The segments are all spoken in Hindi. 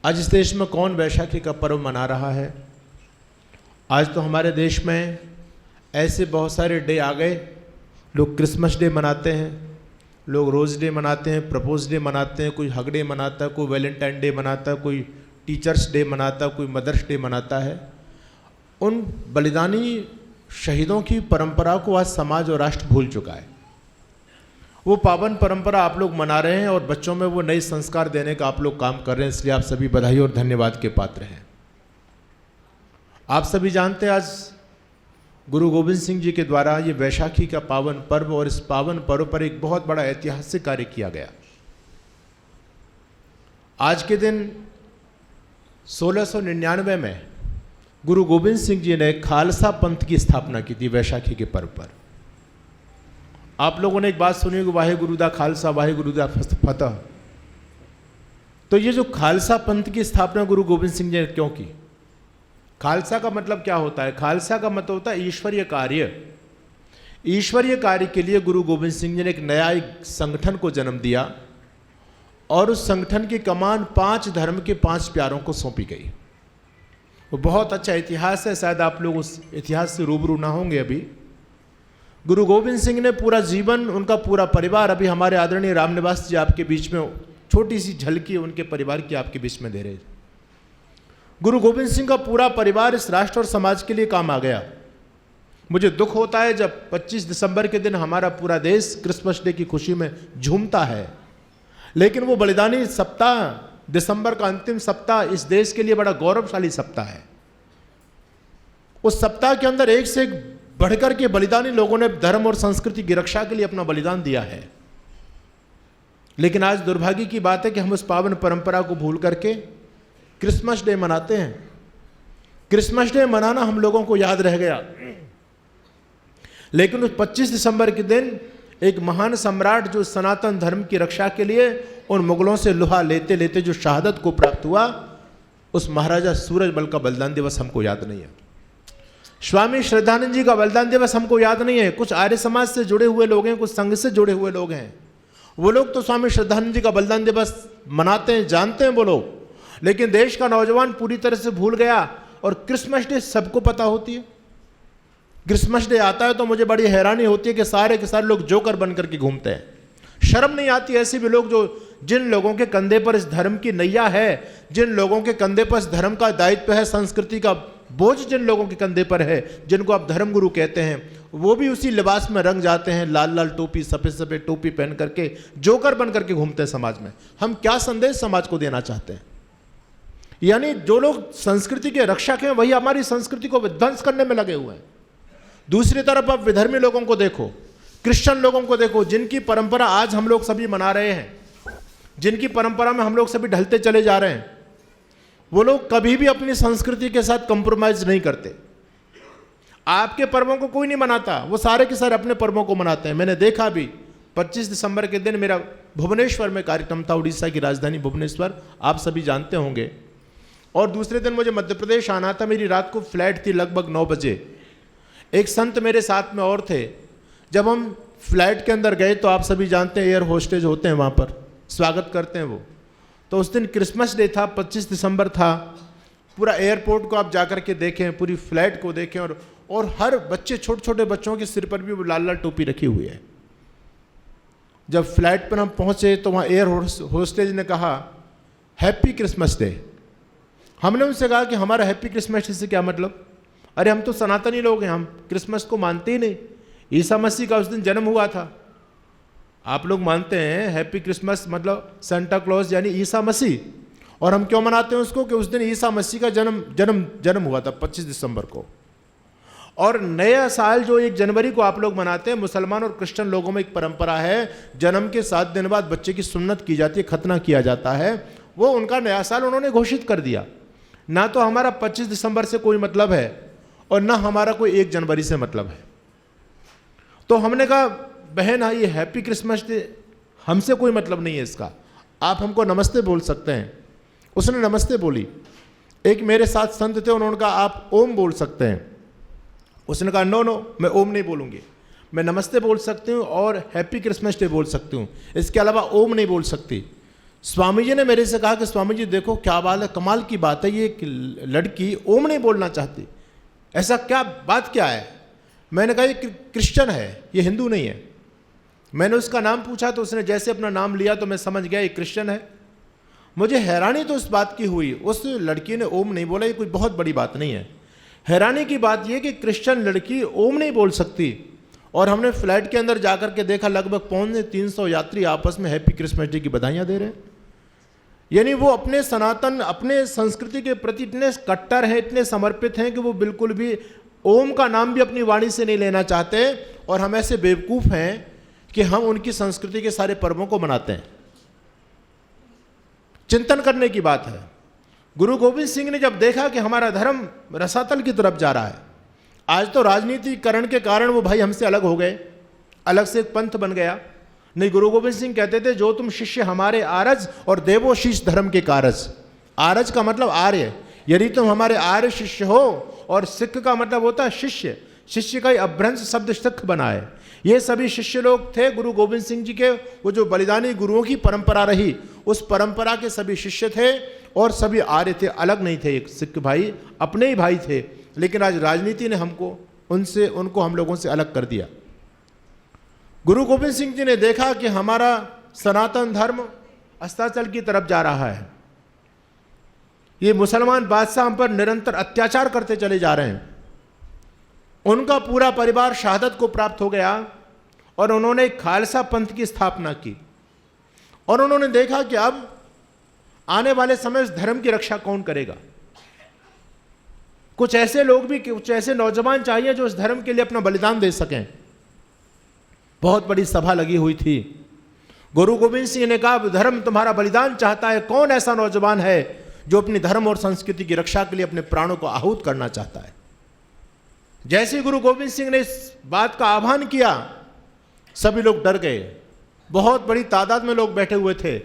आज इस देश में कौन वैशाखी का पर्व मना रहा है? आज तो हमारे देश में ऐसे बहुत सारे डे आ गए। लोग क्रिसमस डे मनाते हैं, लोग रोज़ डे मनाते हैं, प्रपोज डे मनाते हैं, कोई हग डे मनाता है, कोई वैलेंटाइन डे मनाता है, कोई टीचर्स डे मनाता है, कोई मदर्स डे मनाता है। उन बलिदानी शहीदों की परंपरा को आज समाज और राष्ट्र भूल चुका है। वो पावन परंपरा आप लोग मना रहे हैं और बच्चों में वो नए संस्कार देने का आप लोग काम कर रहे हैं, इसलिए आप सभी बधाई और धन्यवाद के पात्र हैं। आप सभी जानते हैं आज गुरु गोविंद सिंह जी के द्वारा ये वैशाखी का पावन पर्व, और इस पावन पर्व पर एक बहुत बड़ा ऐतिहासिक कार्य किया गया। आज के दिन 1699 में गुरु गोविंद सिंह जी ने खालसा पंथ की स्थापना की थी वैशाखी के पर्व पर। आप लोगों ने एक बात सुनी कि वाहे गुरु दा खालसा वाहे गुरु दा फतह। तो ये जो खालसा पंथ की स्थापना गुरु गोविंद सिंह जी ने क्यों की? खालसा का मतलब क्या होता है? खालसा का मतलब होता है ईश्वरीय कार्य। ईश्वरीय कार्य के लिए गुरु गोविंद सिंह जी ने एक नया संगठन को जन्म दिया और उस संगठन की कमान 5 धर्म के 5 प्यारों को सौंपी गई। वो बहुत अच्छा इतिहास है, शायद आप लोग उस इतिहास से रूबरू ना होंगे। अभी गुरु गोविंद सिंह ने पूरा जीवन, उनका पूरा परिवार, अभी हमारे आदरणीय रामनिवास जी आपके बीच में छोटी सी झलकी उनके परिवार की आपके बीच में दे रहे। गुरु गोविंद सिंह का पूरा परिवार इस राष्ट्र और समाज के लिए काम आ गया। मुझे दुख होता है जब 25 दिसंबर के दिन हमारा पूरा देश क्रिसमस डे की खुशी में झूमता है, लेकिन वो बलिदानी सप्ताह, दिसंबर का अंतिम सप्ताह इस देश के लिए बड़ा गौरवशाली सप्ताह है। उस सप्ताह के अंदर एक से एक बढ़कर के बलिदानी लोगों ने धर्म और संस्कृति की रक्षा के लिए अपना बलिदान दिया है। लेकिन आज दुर्भाग्य की बात है कि हम उस पावन परंपरा को भूल करके क्रिसमस डे मनाते हैं। क्रिसमस डे मनाना हम लोगों को याद रह गया, लेकिन उस 25 दिसंबर के दिन एक महान सम्राट जो सनातन धर्म की रक्षा के लिए उन मुगलों से लोहा लेते लेते जो शहादत को प्राप्त हुआ, उस महाराजा सूरजमल का बलिदान दिवस हमको याद नहीं है। स्वामी श्रद्धानंद जी का बलिदान दिवस हमको याद नहीं है। कुछ आर्य समाज से जुड़े हुए लोग हैं, कुछ संघ से जुड़े हुए लोग हैं, वो लोग तो स्वामी श्रद्धानंद जी का बलिदान दिवस मनाते हैं, जानते हैं वो लोग, लेकिन देश का नौजवान पूरी तरह से भूल गया। और क्रिसमस डे सबको पता होती है। क्रिसमस डे आता है तो मुझे बड़ी हैरानी होती है कि सारे के सारे लोग जोकर बन करके घूमते हैं। शर्म नहीं आती ऐसे भी लोग जिन लोगों के कंधे पर इस धर्म की नैया है, जिन लोगों के कंधे पर इस धर्म का दायित्व है, संस्कृति का बोझ जिन लोगों के कंधे पर है, जिनको आप धर्म गुरु कहते हैं, वो भी उसी लिबास में रंग जाते हैं, लाल लाल टोपी, सफ़ेद सफ़ेद टोपी पहन करके जोकर बन करके घूमते हैं समाज में। हम क्या संदेश समाज को देना चाहते हैं? यानी जो लोग संस्कृति के रक्षक हैं वही हमारी संस्कृति को विध्वंस करने में लगे हुए हैं। दूसरी तरफ आप विधर्मी लोगों को देखो, क्रिश्चियन लोगों को देखो, जिनकी परंपरा आज हम लोग सभी मना रहे हैं, जिनकी परंपरा में हम लोग सभी ढलते चले जा रहे हैं, वो लोग कभी भी अपनी संस्कृति के साथ कंप्रोमाइज नहीं करते। आपके पर्वों को कोई नहीं मनाता, वो सारे के सारे अपने पर्वों को मनाते हैं। मैंने देखा भी 25 दिसंबर के दिन मेरा भुवनेश्वर में कार्यक्रम था, उड़ीसा की राजधानी भुवनेश्वर, आप सभी जानते होंगे। और दूसरे दिन मुझे मध्य प्रदेश आना था, मेरी रात को फ्लाइट थी लगभग 9 बजे। एक संत मेरे साथ में और थे। जब हम फ्लाइट के अंदर गए तो आप सभी जानते हैं एयर होस्टेज होते हैं, वहाँ पर स्वागत करते हैं वो। तो उस दिन क्रिसमस डे था, 25 दिसंबर था। पूरा एयरपोर्ट को आप जाकर के देखें, पूरी फ्लाइट को देखें, और हर बच्चे, छोटे छोटे बच्चों के सिर पर भी वो लाल लाल टोपी रखी हुई है। जब फ्लाइट पर हम पहुँचे तो वहाँ एयर होस्टेज ने कहा हैप्पी क्रिसमस डे। हमने उनसे कहा कि हमारा हैप्पी क्रिसमस डे से क्या मतलब? अरे हम तो सनातनी लोग हैं, हम क्रिसमस को मानते ही नहीं। ईसा मसीह का उस दिन जन्म हुआ था। आप लोग मानते हैं हैप्पी क्रिसमस मतलब सेंटा क्लॉज यानी ईसा मसीह, और हम क्यों मनाते हैं उसको? कि उस दिन ईसा मसीह का जन्म हुआ था 25 दिसंबर को। और नया साल जो 1 जनवरी को आप लोग मनाते हैं, मुसलमान और क्रिश्चियन लोगों में एक परंपरा है, जन्म के 7 दिन बाद बच्चे की सुन्नत की जाती है, खतना किया जाता है। वो उनका नया साल उन्होंने घोषित कर दिया। ना तो हमारा 25 दिसंबर से कोई मतलब है और ना हमारा कोई 1 जनवरी से मतलब है। तो हमने कहा बहन ये हैप्पी क्रिसमस डे हमसे कोई मतलब नहीं है इसका, आप हमको नमस्ते बोल सकते हैं। उसने नमस्ते बोली। एक मेरे साथ संत थे, उन्होंने कहा आप ओम बोल सकते हैं। उसने कहा नो मैं ओम नहीं बोलूँगी, मैं नमस्ते बोल सकती हूँ और हैप्पी क्रिसमस डे बोल सकती हूँ, इसके अलावा ओम नहीं बोल सकती। स्वामी जी ने मेरे से कहा कि स्वामी जी देखो क्या बात है, कमाल की बात है, ये लड़की ओम नहीं बोलना चाहती, ऐसा क्या बात क्या है? मैंने कहा ये क्रिश्चियन है, ये हिंदू नहीं है। मैंने उसका नाम पूछा तो उसने जैसे अपना नाम लिया तो मैं समझ गया ये क्रिश्चियन है। मुझे हैरानी तो उस बात की हुई, उस लड़की ने ओम नहीं बोला, ये कोई बहुत बड़ी बात नहीं है। हैरानी की बात यह कि क्रिश्चियन लड़की ओम नहीं बोल सकती। और हमने फ्लाइट के अंदर जाकर के देखा, लगभग 350 यात्री आपस में हैप्पी क्रिसमस डे की बधाइयाँ दे रहे हैं। यानी वो अपने सनातन, अपने संस्कृति के प्रति इतने कट्टर हैं, इतने समर्पित हैं कि वो बिल्कुल भी ओम का नाम भी अपनी वाणी से नहीं लेना चाहते। और हम ऐसे बेवकूफ़ हैं कि हम उनकी संस्कृति के सारे पर्वों को मनाते हैं। चिंतन करने की बात है। गुरु गोविंद सिंह ने जब देखा कि हमारा धर्म रसातल की तरफ जा रहा है, आज तो राजनीतिकरण के कारण वो भाई हमसे अलग हो गए, अलग से एक पंथ बन गया। नहीं, गुरु गोविंद सिंह कहते थे जो तुम शिष्य हमारे आरज और देवो शीश धर्म के कारज। आरज का मतलब आर्य, यदि तुम हमारे आर्य शिष्य हो, और सिख का मतलब होता है शिष्य। शिष्य का ही अभ्रंश शब्द सिख बना है। ये सभी शिष्य लोग थे गुरु गोविंद सिंह जी के, वो जो बलिदानी गुरुओं की परंपरा रही, उस परंपरा के सभी शिष्य थे और सभी आर्य थे, अलग नहीं थे। एक सिख भाई अपने ही भाई थे, लेकिन आज राजनीति ने उनको हम लोगों से अलग कर दिया। गुरु गोविंद सिंह जी ने देखा कि हमारा सनातन धर्म अस्ताचल की तरफ जा रहा है, ये मुसलमान बादशाह हम पर निरंतर अत्याचार करते चले जा रहे हैं। उनका पूरा परिवार शहादत को प्राप्त हो गया और उन्होंने एक खालसा पंथ की स्थापना की। और उन्होंने देखा कि अब आने वाले समय इस धर्म की रक्षा कौन करेगा। कुछ ऐसे लोग भी, कुछ ऐसे नौजवान चाहिए जो इस धर्म के लिए अपना बलिदान दे सकें। बहुत बड़ी सभा लगी हुई थी। गुरु गोविंद सिंह ने कहा धर्म तुम्हारा बलिदान चाहता है, कौन ऐसा नौजवान है जो अपनी धर्म और संस्कृति की रक्षा के लिए अपने प्राणों को आहूत करना चाहता है। जैसे गुरु गोविंद सिंह ने इस बात का आह्वान किया, सभी लोग डर गए। बहुत बड़ी तादाद में लोग बैठे हुए थे।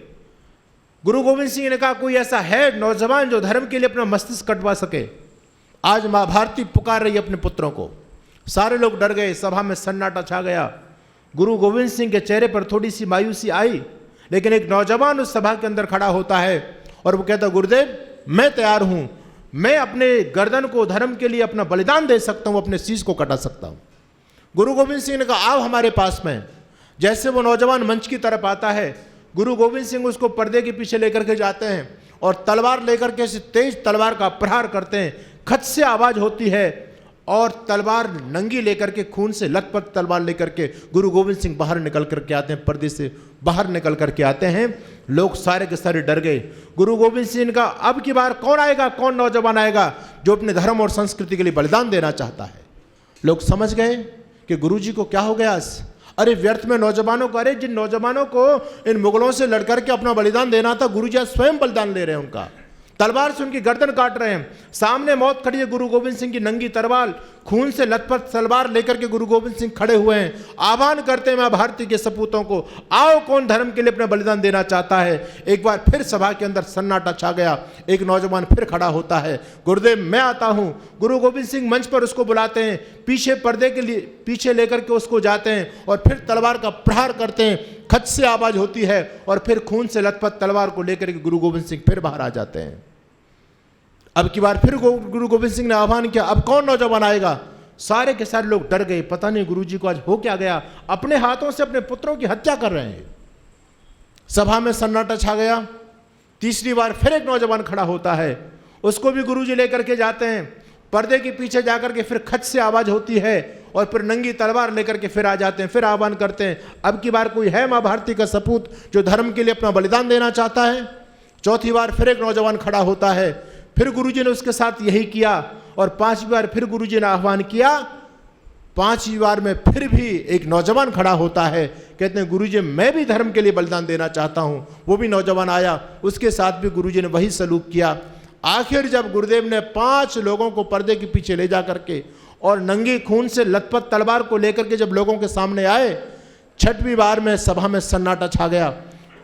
गुरु गोविंद सिंह ने कहा कोई ऐसा है नौजवान जो धर्म के लिए अपना मस्तिष्क कटवा सके। आज मां भारती पुकार रही है अपने पुत्रों को। सारे लोग डर गए, सभा में सन्नाटा छा गया। गुरु गोविंद सिंह के चेहरे पर थोड़ी सी मायूसी आई, लेकिन एक नौजवान उस सभा के अंदर खड़ा होता है और वो कहता गुरुदेव मैं तैयार हूं, मैं अपने गर्दन को धर्म के लिए अपना बलिदान दे सकता हूं, अपने शीश को कटा सकता हूं। गुरु गोविंद सिंह ने कहा आओ हमारे पास में। जैसे वो नौजवान मंच की तरफ आता है, गुरु गोविंद सिंह उसको पर्दे के पीछे लेकर के जाते हैं और तलवार लेकर के तेज तलवार का प्रहार करते हैं। खच से आवाज होती है और तलवार नंगी लेकर के, खून से लथपथ तलवार लेकर के गुरु गोविंद सिंह बाहर निकल करके आते हैं, पर्दे से बाहर निकल करके आते हैं। लोग सारे के सारे डर गए। गुरु गोविंद सिंह का अब की बार कौन आएगा, कौन नौजवान आएगा जो अपने धर्म और संस्कृति के लिए बलिदान देना चाहता है। लोग समझ गए कि गुरु जी को क्या हो गया। अरे व्यर्थ में नौजवानों को, अरे जिन नौजवानों को इन मुगलों से लड़कर के अपना बलिदान देना था, गुरु जी स्वयं बलिदान ले रहे हैं, उनका तलवार से उनकी गर्दन काट रहे हैं। सामने मौत खड़ी है, गुरु गोविंद सिंह की नंगी तलवार, खून से लथपथ तलवार लेकर के गुरु गोविंद सिंह खड़े हुए हैं। आह्वान करते हैं मां भारती के सपूतों को, आओ कौन धर्म के लिए अपना बलिदान देना चाहता है। एक बार फिर सभा के अंदर सन्नाटा छा गया। एक नौजवान फिर खड़ा होता है, गुरुदेव मैं आता हूं। गुरु गोविंद सिंह मंच पर उसको बुलाते हैं, पीछे पर्दे के लिए पीछे लेकर के उसको जाते हैं और फिर तलवार का प्रहार करते हैं। खच से आवाज होती है और फिर खून से लथपथ तलवार को लेकर के गुरु गोविंद सिंह फिर बाहर आ जाते हैं। अब की बार फिर गुरु गोविंद सिंह ने आह्वान किया, अब कौन नौजवान आएगा। सारे के सारे लोग डर गए, पता नहीं गुरु जी को आज हो क्या गया, अपने हाथों से अपने पुत्रों की हत्या कर रहे हैं। सभा में सन्नाटा छा गया। तीसरी बार फिर एक नौजवान खड़ा होता है, उसको भी गुरु जी लेकर के जाते हैं। पर्दे के पीछे जाकर के फिर खच से आवाज होती है और फिर नंगी तलवार लेकर के फिर आ जाते हैं, फिर आह्वान करते हैं, अब की बार कोई है मां भारती का सपूत जो धर्म के लिए अपना बलिदान देना चाहता है। चौथी बार फिर एक नौजवान खड़ा होता है, फिर गुरुजी ने उसके साथ यही किया और पांचवी बार फिर गुरुजी ने आह्वान किया। पांचवी बार में फिर भी एक नौजवान खड़ा होता है, कहते हैं गुरुजी मैं भी धर्म के लिए बलिदान देना चाहता हूं। वो भी नौजवान आया, उसके साथ भी गुरुजी ने वही सलूक किया। आखिर जब गुरुदेव ने 5 लोगों को पर्दे के पीछे ले जा करके और नंगी खून से लथपथ तलवार को लेकर के जब लोगों के सामने आए, छठवीं बार में सभा में सन्नाटा छा गया।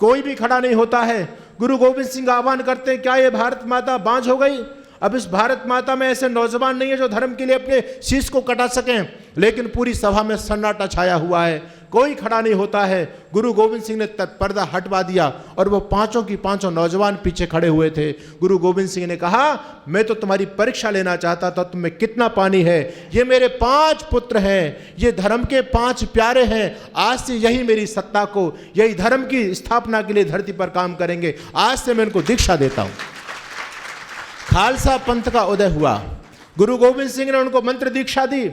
कोई भी खड़ा नहीं होता है। गुरु गोविंद सिंह आह्वान करते हैं, क्या ये भारत माता बांझ हो गई? अब इस भारत माता में ऐसे नौजवान नहीं है जो धर्म के लिए अपने शीश को कटा सकें। लेकिन पूरी सभा में सन्नाटा छाया हुआ है। कोई खड़ा नहीं होता है। गुरु गोविंद सिंह ने पर्दा हटवा दिया और वो पांचों की पांचों नौजवान पीछे खड़े हुए थे। गुरु गोविंद सिंह ने कहा, मैं तो तुम्हारी परीक्षा लेना चाहता था, तुम में कितना पानी है। ये मेरे 5 पुत्र हैं, ये धर्म के 5 प्यारे हैं। आज से यही मेरी सत्ता को, यही धर्म की स्थापना के लिए धरती पर काम करेंगे। आज से मैं इनको दीक्षा देता हूं। खालसा पंथ का उदय हुआ। गुरु गोविंद सिंह ने उनको मंत्र दीक्षा दी।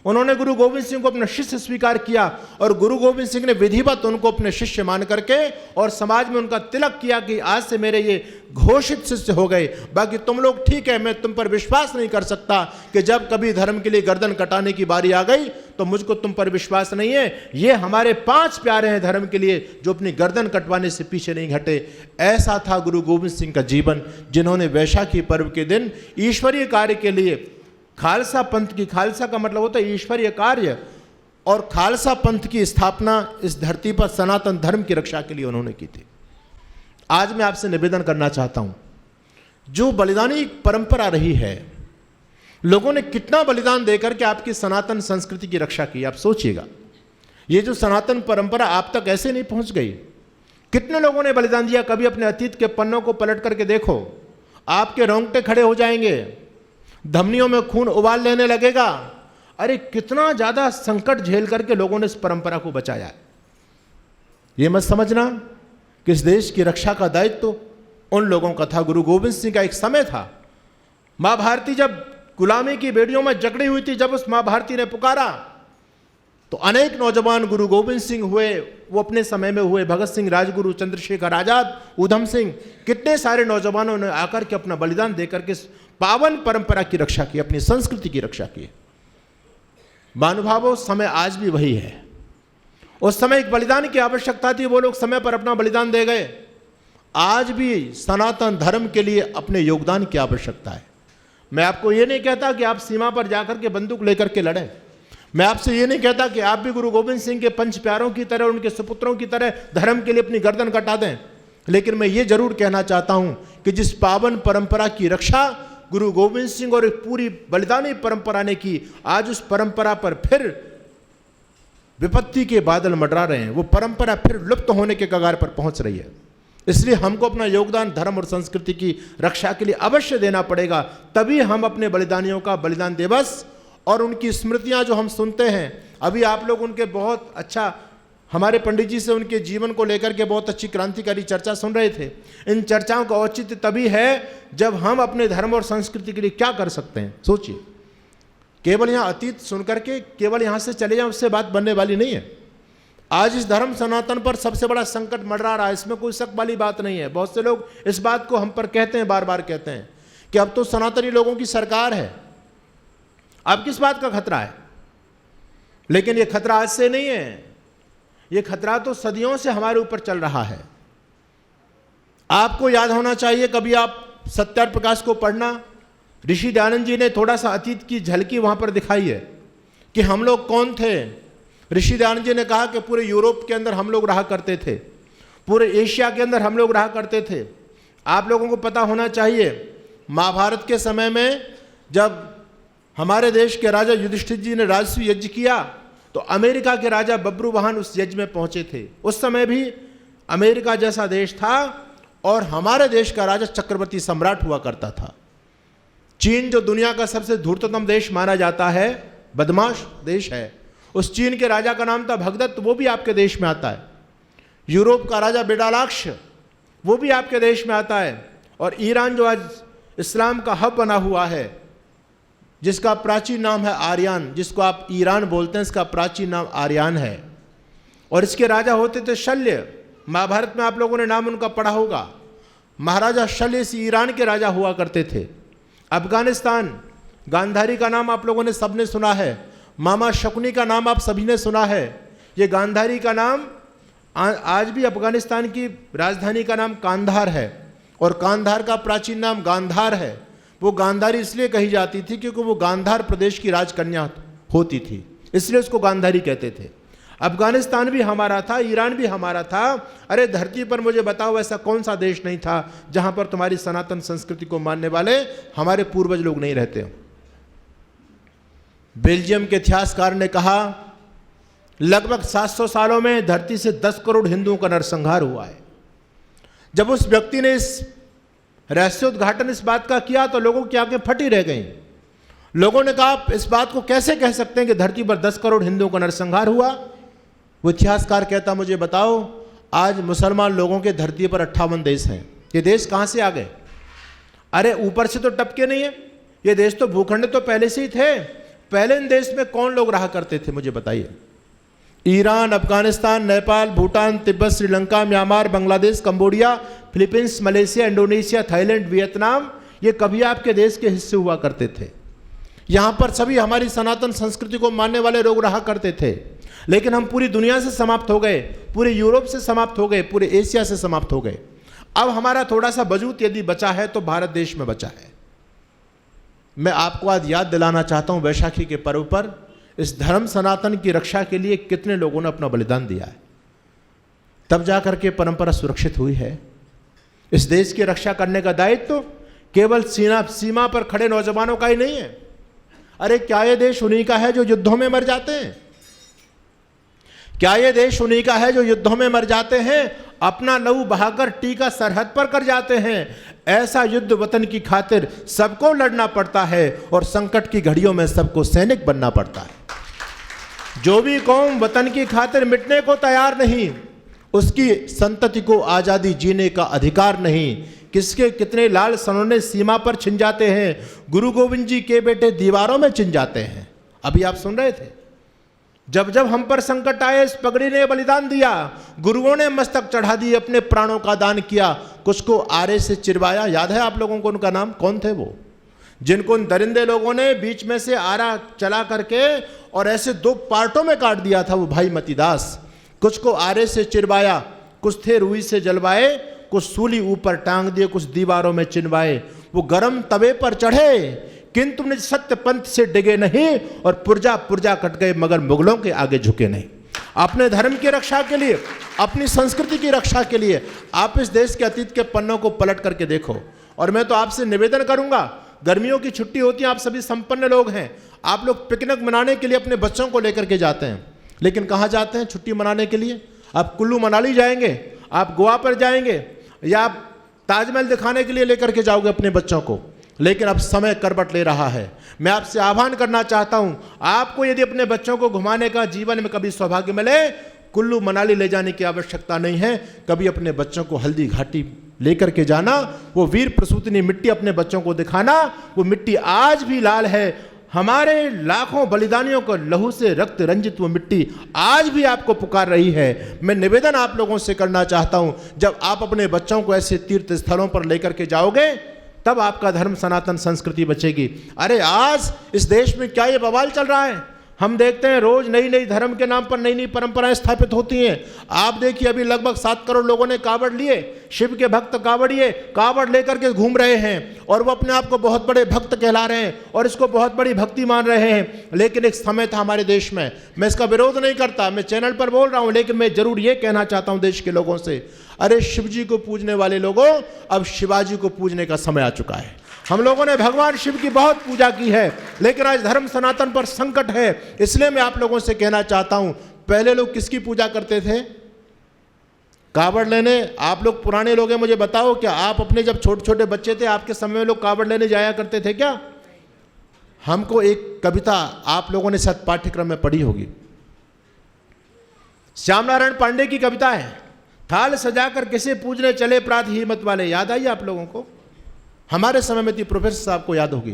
उन्होंने गुरु गोविंद सिंह को अपना शिष्य स्वीकार किया और गुरु गोविंद सिंह ने विधिवत उनको अपने शिष्य मान करके और समाज में उनका तिलक किया कि आज से मेरे ये घोषित शिष्य हो गए। बाकी तुम लोग ठीक है, मैं तुम पर विश्वास नहीं कर सकता कि जब कभी धर्म के लिए गर्दन कटाने की बारी आ गई तो मुझको तुम पर विश्वास नहीं है। ये हमारे 5 प्यारे हैं धर्म के लिए जो अपनी गर्दन कटवाने से पीछे नहीं हटे। ऐसा था गुरु गोविंद सिंह का जीवन, जिन्होंने वैशाखी पर्व के दिन ईश्वरीय कार्य के लिए खालसा पंथ की, खालसा का मतलब होता है ईश्वरीय कार्य, और खालसा पंथ की स्थापना इस धरती पर सनातन धर्म की रक्षा के लिए उन्होंने की थी। आज मैं आपसे निवेदन करना चाहता हूं, जो बलिदानी परंपरा रही है, लोगों ने कितना बलिदान देकर के आपकी सनातन संस्कृति की रक्षा की। आप सोचिएगा, ये जो सनातन परंपरा आप तक ऐसे नहीं पहुंच गई। कितने लोगों ने बलिदान दिया। कभी अपने अतीत के पन्नों को पलट करके देखो, आपके रोंगटे खड़े हो जाएंगे, धमनियों में खून उबाल लेने लगेगा। अरे कितना ज्यादा संकट झेल करके लोगों ने इस परंपरा को बचाया है। ये मत समझना कि इस देश की रक्षा का दायित्व उन लोगों का था। गुरु गोविंद सिंह का एक समय था, मां भारती जब गुलामी की बेड़ियों में जकड़ी हुई थी, जब उस मां भारती ने पुकारा तो अनेक नौजवान गुरु गोविंद सिंह हुए, वो अपने समय में हुए, भगत सिंह, राजगुरु, चंद्रशेखर आजाद, उधम सिंह, कितने सारे नौजवानों ने आकर के अपना बलिदान देकर के पावन परंपरा की रक्षा की, अपनी संस्कृति की रक्षा की। महानुभावों, समय आज भी वही है। उस समय एक बलिदान की आवश्यकता थी, वो लोग समय पर अपना बलिदान दे गए। आज भी सनातन धर्म के लिए अपने योगदान की आवश्यकता है। मैं आपको ये नहीं कहता कि आप सीमा पर जाकर के बंदूक लेकर के लड़ें। मैं आपसे ये नहीं कहता कि आप भी गुरु गोविंद सिंह के 5 प्यारों की तरह, उनके सुपुत्रों की तरह धर्म के लिए अपनी गर्दन कटा दें। लेकिन मैं ये जरूर कहना चाहता हूं कि जिस पावन परंपरा की रक्षा गुरु गोविंद सिंह और पूरी बलिदानी परंपरा ने की, आज उस परंपरा पर फिर विपत्ति के बादल मंडरा रहे हैं। वो परंपरा फिर लुप्त होने के कगार पर पहुंच रही है। इसलिए हमको अपना योगदान धर्म और संस्कृति की रक्षा के लिए अवश्य देना पड़ेगा। तभी हम अपने बलिदानियों का बलिदान दिवस और उनकी स्मृतियां जो हम सुनते हैं, अभी आप लोग उनके बहुत अच्छा, हमारे पंडित जी से उनके जीवन को लेकर के बहुत अच्छी क्रांतिकारी चर्चा सुन रहे थे। इन चर्चाओं का औचित्य तभी है जब हम अपने धर्म और संस्कृति के लिए क्या कर सकते हैं। सोचिए, केवल यहाँ अतीत सुन करके केवल यहाँ से चले जाएं, उससे बात बनने वाली नहीं है। आज इस धर्म सनातन पर सबसे बड़ा संकट मंडरा रहा है, इसमें कोई शक वाली बात नहीं है। बहुत से लोग इस बात को हम पर कहते हैं, बार बार कहते हैं कि अब तो सनातनी लोगों की सरकार है, अब किस बात का खतरा है। लेकिन ये खतरा आज से नहीं है, ये खतरा तो सदियों से हमारे ऊपर चल रहा है। आपको याद होना चाहिए, कभी आप सत्यार्थ प्रकाश को पढ़ना, ऋषि दयानंद जी ने थोड़ा सा अतीत की झलकी वहां पर दिखाई है कि हम लोग कौन थे। ऋषि दयानंद जी ने कहा कि पूरे यूरोप के अंदर हम लोग रहा करते थे, पूरे एशिया के अंदर हम लोग रहा करते थे। आप लोगों को पता होना चाहिए, महाभारत के समय में जब हमारे देश के राजा युधिष्ठिर जी ने राजसूय यज्ञ किया तो अमेरिका के राजा बब्रुवाहन उस यज्ञ में पहुंचे थे। उस समय भी अमेरिका जैसा देश था और हमारे देश का राजा चक्रवर्ती सम्राट हुआ करता था। चीन जो दुनिया का सबसे धूर्ततम देश माना जाता है, बदमाश देश है, उस चीन के राजा का नाम था भगदत्त, वो भी आपके देश में आता है। यूरोप का राजा बिडालाक्ष, वो भी आपके देश में आता है। और ईरान जो आज इस्लाम का हब बना हुआ है, जिसका प्राचीन नाम है आर्यान, जिसको आप ईरान बोलते हैं, इसका प्राचीन नाम आर्यान है। और इसके राजा होते थे शल्य। महाभारत में आप लोगों ने नाम उनका पढ़ा होगा। महाराजा शल्य इस ईरान के राजा हुआ करते थे। अफगानिस्तान, गांधारी का नाम आप लोगों ने सबने सुना है। मामा शकुनी का नाम आप सभी ने सुना है। ये गांधारी का नाम आज भी अफगानिस्तान की राजधानी का नाम कांधार है और कांधार का प्राचीन नाम गांधार है। वो गांधारी इसलिए कही जाती थी क्योंकि वो गांधार प्रदेश की राजकन्या होती थी, इसलिए उसको गांधारी कहते थे। अफगानिस्तान भी हमारा था, ईरान भी हमारा था। अरे धरती पर मुझे बताओ ऐसा कौन सा देश नहीं था जहां पर तुम्हारी सनातन संस्कृति को मानने वाले हमारे पूर्वज लोग नहीं रहते। बेल्जियम के इतिहासकार ने कहा लगभग 700 सालों में धरती से 10 करोड़ हिंदुओं का नरसंहार हुआ है। जब उस व्यक्ति ने इस रहस्योद्घाटन इस बात का किया तो लोगों की आंखें फटी रह गईं। लोगों ने कहा आप इस बात को कैसे कह सकते हैं कि धरती पर 10 करोड़ हिंदुओं का नरसंहार हुआ। वो इतिहासकार कहता मुझे बताओ, आज मुसलमान लोगों के धरती पर 58 देश हैं। ये देश कहाँ से आ गए? अरे ऊपर से तो टपके नहीं है, ये देश तो भूखंड तो पहले से ही थे। पहले इन देश में कौन लोग रहा करते थे मुझे बताइए? Iran, Afghanistan, Nepal, Bhutan, Tibet, Sri Lanka, Myanmar, Bangladesh, Cambodia, Philippines, Malaysia, Indonesia, Thailand, Vietnam, ये कभी आपके देश के हिस्से हुआ करते थे। यहाँ पर सभी हमारी सनातन संस्कृति को मानने वाले लोग रहा करते थे। लेकिन हम पूरी दुनिया से समाप्त हो गए, पूरे यूरोप से समाप्त हो गए, पूरे एशिया से समाप्त हो गए। अब हमारा थोड़ा सा वजूद यदि बचा है तो भारत देश में बचा है। मैं आपको आज याद दिलाना चाहता हूँ, वैशाखी के पर्व पर इस धर्म सनातन की रक्षा के लिए कितने लोगों ने अपना बलिदान दिया है, तब जाकर के परंपरा सुरक्षित हुई है। इस देश की रक्षा करने का दायित्व तो केवल सीमा पर खड़े नौजवानों का ही नहीं है। अरे क्या ये देश उन्हीं का है जो युद्धों में मर जाते हैं? क्या ये देश उन्हीं का है जो युद्धों में मर जाते हैं, अपना लहू बहाकर टीका सरहद पर कर जाते हैं? ऐसा युद्ध वतन की खातिर सबको लड़ना पड़ता है और संकट की घड़ियों में सबको सैनिक बनना पड़ता है। जो भी कौम वतन की खातिर मिटने को तैयार नहीं, उसकी संतति को आज़ादी जीने का अधिकार नहीं। किसके कितने लाल सनोने सीमा पर छिन जाते हैं, गुरु गोविंद जी के बेटे दीवारों में छिन जाते हैं। अभी आप सुन रहे थे, जब जब हम पर संकट आए इस पगड़ी ने बलिदान दिया, गुरुओं ने मस्तक चढ़ा दी, अपने प्राणों का दान किया, कुछ को आरे से चिरवाया। याद है आप लोगों को उनका नाम? कौन थे वो? जिनको उन दरिंदे लोगों ने बीच में से आरा चला करके और ऐसे 2 पार्टों में काट दिया था, वो भाई मतीदास। कुछ को आरे से चिरवाया, कुछ थे रुई से जलवाए, कुछ सूली ऊपर टांग दिए, कुछ दीवारों में चिनवाए। वो गर्म तवे पर चढ़े किंतु तुमने सत्य पंथ से डिगे नहीं, और पुर्जा पुर्जा कट गए मगर मुगलों के आगे झुके नहीं। अपने धर्म की रक्षा के लिए, अपनी संस्कृति की रक्षा के लिए आप इस देश के अतीत के पन्नों को पलट करके देखो। और मैं तो आपसे निवेदन करूंगा, गर्मियों की छुट्टी होती है, आप सभी संपन्न लोग हैं, आप लोग पिकनिक मनाने के लिए अपने बच्चों को लेकर के जाते हैं। लेकिन कहाँ जाते हैं छुट्टी मनाने के लिए? आप कुल्लू मनाली जाएंगे, आप गोवा पर जाएंगे, या आप ताजमहल दिखाने के लिए लेकर के जाओगे अपने बच्चों को। लेकिन अब समय करवट ले रहा है। मैं आपसे आह्वान करना चाहता हूं, आपको यदि अपने बच्चों को घुमाने का जीवन में कभी सौभाग्य मिले, कुल्लू मनाली ले जाने की आवश्यकता नहीं है। कभी अपने बच्चों को हल्दी घाटी लेकर के जाना, वो वीर प्रसूतिनी मिट्टी अपने बच्चों को दिखाना। वो मिट्टी आज भी लाल है, हमारे लाखों बलिदानियों को लहू से रक्त रंजित वो मिट्टी आज भी आपको पुकार रही है। मैं निवेदन आप लोगों से करना चाहता हूं, जब आप अपने बच्चों को ऐसे तीर्थ स्थलों पर लेकर के जाओगे, तब आपका धर्म सनातन संस्कृति बचेगी। अरे आज इस देश में क्या ये बवाल चल रहा है? हम देखते हैं रोज नई नई धर्म के नाम पर नई नई परंपराएं स्थापित होती हैं। आप देखिए अभी लगभग 7 करोड़ लोगों ने कावड़ लिए, शिव के भक्त कावड़िए कावड़ लेकर के घूम रहे हैं, और वो अपने आप को बहुत बड़े भक्त कहला रहे हैं और इसको बहुत बड़ी भक्ति मान रहे हैं। लेकिन एक समय था हमारे देश में, मैं इसका विरोध नहीं करता, मैं चैनल पर बोल रहा हूं, लेकिन मैं जरूर ये कहना चाहता हूं देश के लोगों से, अरे शिव जी को पूजने वाले लोगों, अब शिवाजी को पूजने का समय आ चुका है। हम लोगों ने भगवान शिव की बहुत पूजा की है, लेकिन आज धर्म सनातन पर संकट है। इसलिए मैं आप लोगों से कहना चाहता हूं, पहले लोग किसकी पूजा करते थे? कावड़ लेने। आप लोग पुराने लोग हैं, मुझे बताओ, क्या आप अपने जब छोटे छोटे बच्चे थे आपके समय में लोग कावड़ लेने जाया करते थे क्या? हमको एक कविता आप लोगों ने शायद पाठ्यक्रम में पढ़ी होगी, श्याम नारायण पांडे की कविता है, थाल सजाकर किसे पूजने चले प्रात हिम्मत वाले। याद आई आप लोगों को? हमारे समय में थी, प्रोफेसर साहब को याद होगी।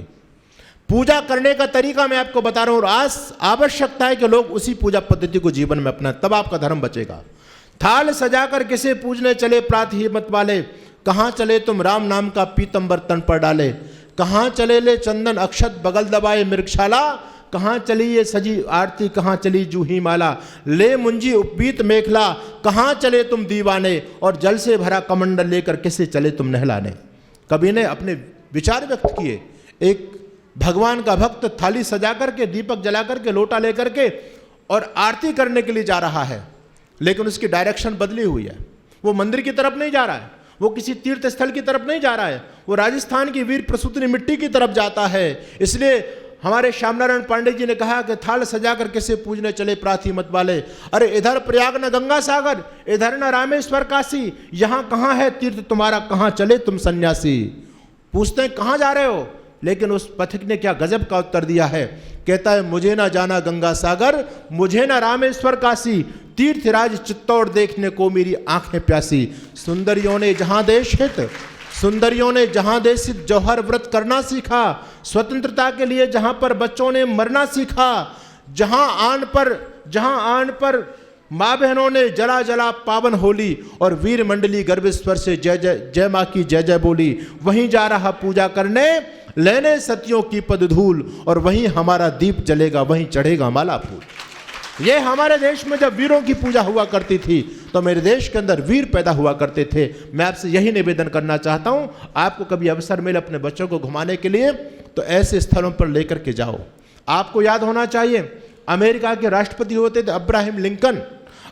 पूजा करने का तरीका मैं आपको बता रहा हूं, और आज आवश्यकता है कि लोग उसी पूजा पद्धति को जीवन में अपनाएं, तब आपका धर्म बचेगा। थाल सजाकर किसे पूजने चले प्रात हिम्मत वाले, कहां चले तुम राम नाम का पीतंबर तन पर डाले, कहां चले ले चंदन अक्षत बगल दबाए मृगशाला, कहां चली ये सजी आरती कहां चली जूही माला, ले मुंजी उपबीत मेखला, कहां चले तुम दीवाने, और जल से भरा कमंडल लेकर किसे चले तुम नहलाने। कवि ने अपने विचार व्यक्त किए। एक भगवान का भक्त थाली सजा करके, दीपक जला करके, लोटा लेकर के और आरती करने के लिए जा रहा है, लेकिन उसकी डायरेक्शन बदली हुई है। वो मंदिर की तरफ नहीं जा रहा है, वो किसी तीर्थ स्थल की तरफ नहीं जा रहा है, वो राजस्थान की वीर प्रसूतिनी मिट्टी की तरफ जाता है। इसलिए हमारे श्यामनारायण पांडे जी ने कहा कि थाल सजाकर किसे पूजने चले प्रार्थी मत वाले। अरे इधर प्रयाग न गंगा सागर, इधर न रामेश्वर काशी, यहाँ कहाँ है तीर्थ तुम्हारा, कहाँ चले तुम सन्यासी। पूछते हैं कहाँ जा रहे हो, लेकिन उस पथिक ने क्या गजब का उत्तर दिया है। कहता है मुझे ना जाना गंगा सागर, मुझे ना रामेश्वर काशी, तीर्थराज चित्तौड़ देखने को मेरी आंखें प्यासी। सुंदरियों ने जहां देश हित, सुंदरियों ने जहां देश हित जौहर व्रत करना सीखा। स्वतंत्रता के लिए जहां पर बच्चों ने मरना सीखा, जहां आन पर माँ बहनों ने जला जला पावन होली, और वीर मंडली गर्व स्वर से जय जय जय माँ की जय जय बोली। वहीं जा रहा पूजा करने लेने सतियों की पदधूल, और वहीं हमारा दीप जलेगा, वहीं चढ़ेगा माला फूल। ये हमारे देश में जब वीरों की पूजा हुआ करती थी तो मेरे देश के अंदर वीर पैदा हुआ करते थे। मैं आपसे यही निवेदन करना चाहता हूं, आपको कभी अवसर मिले अपने बच्चों को घुमाने के लिए तो ऐसे स्थलों पर लेकर के जाओ। आपको याद होना चाहिए अमेरिका के राष्ट्रपति होते थे अब्राहम लिंकन।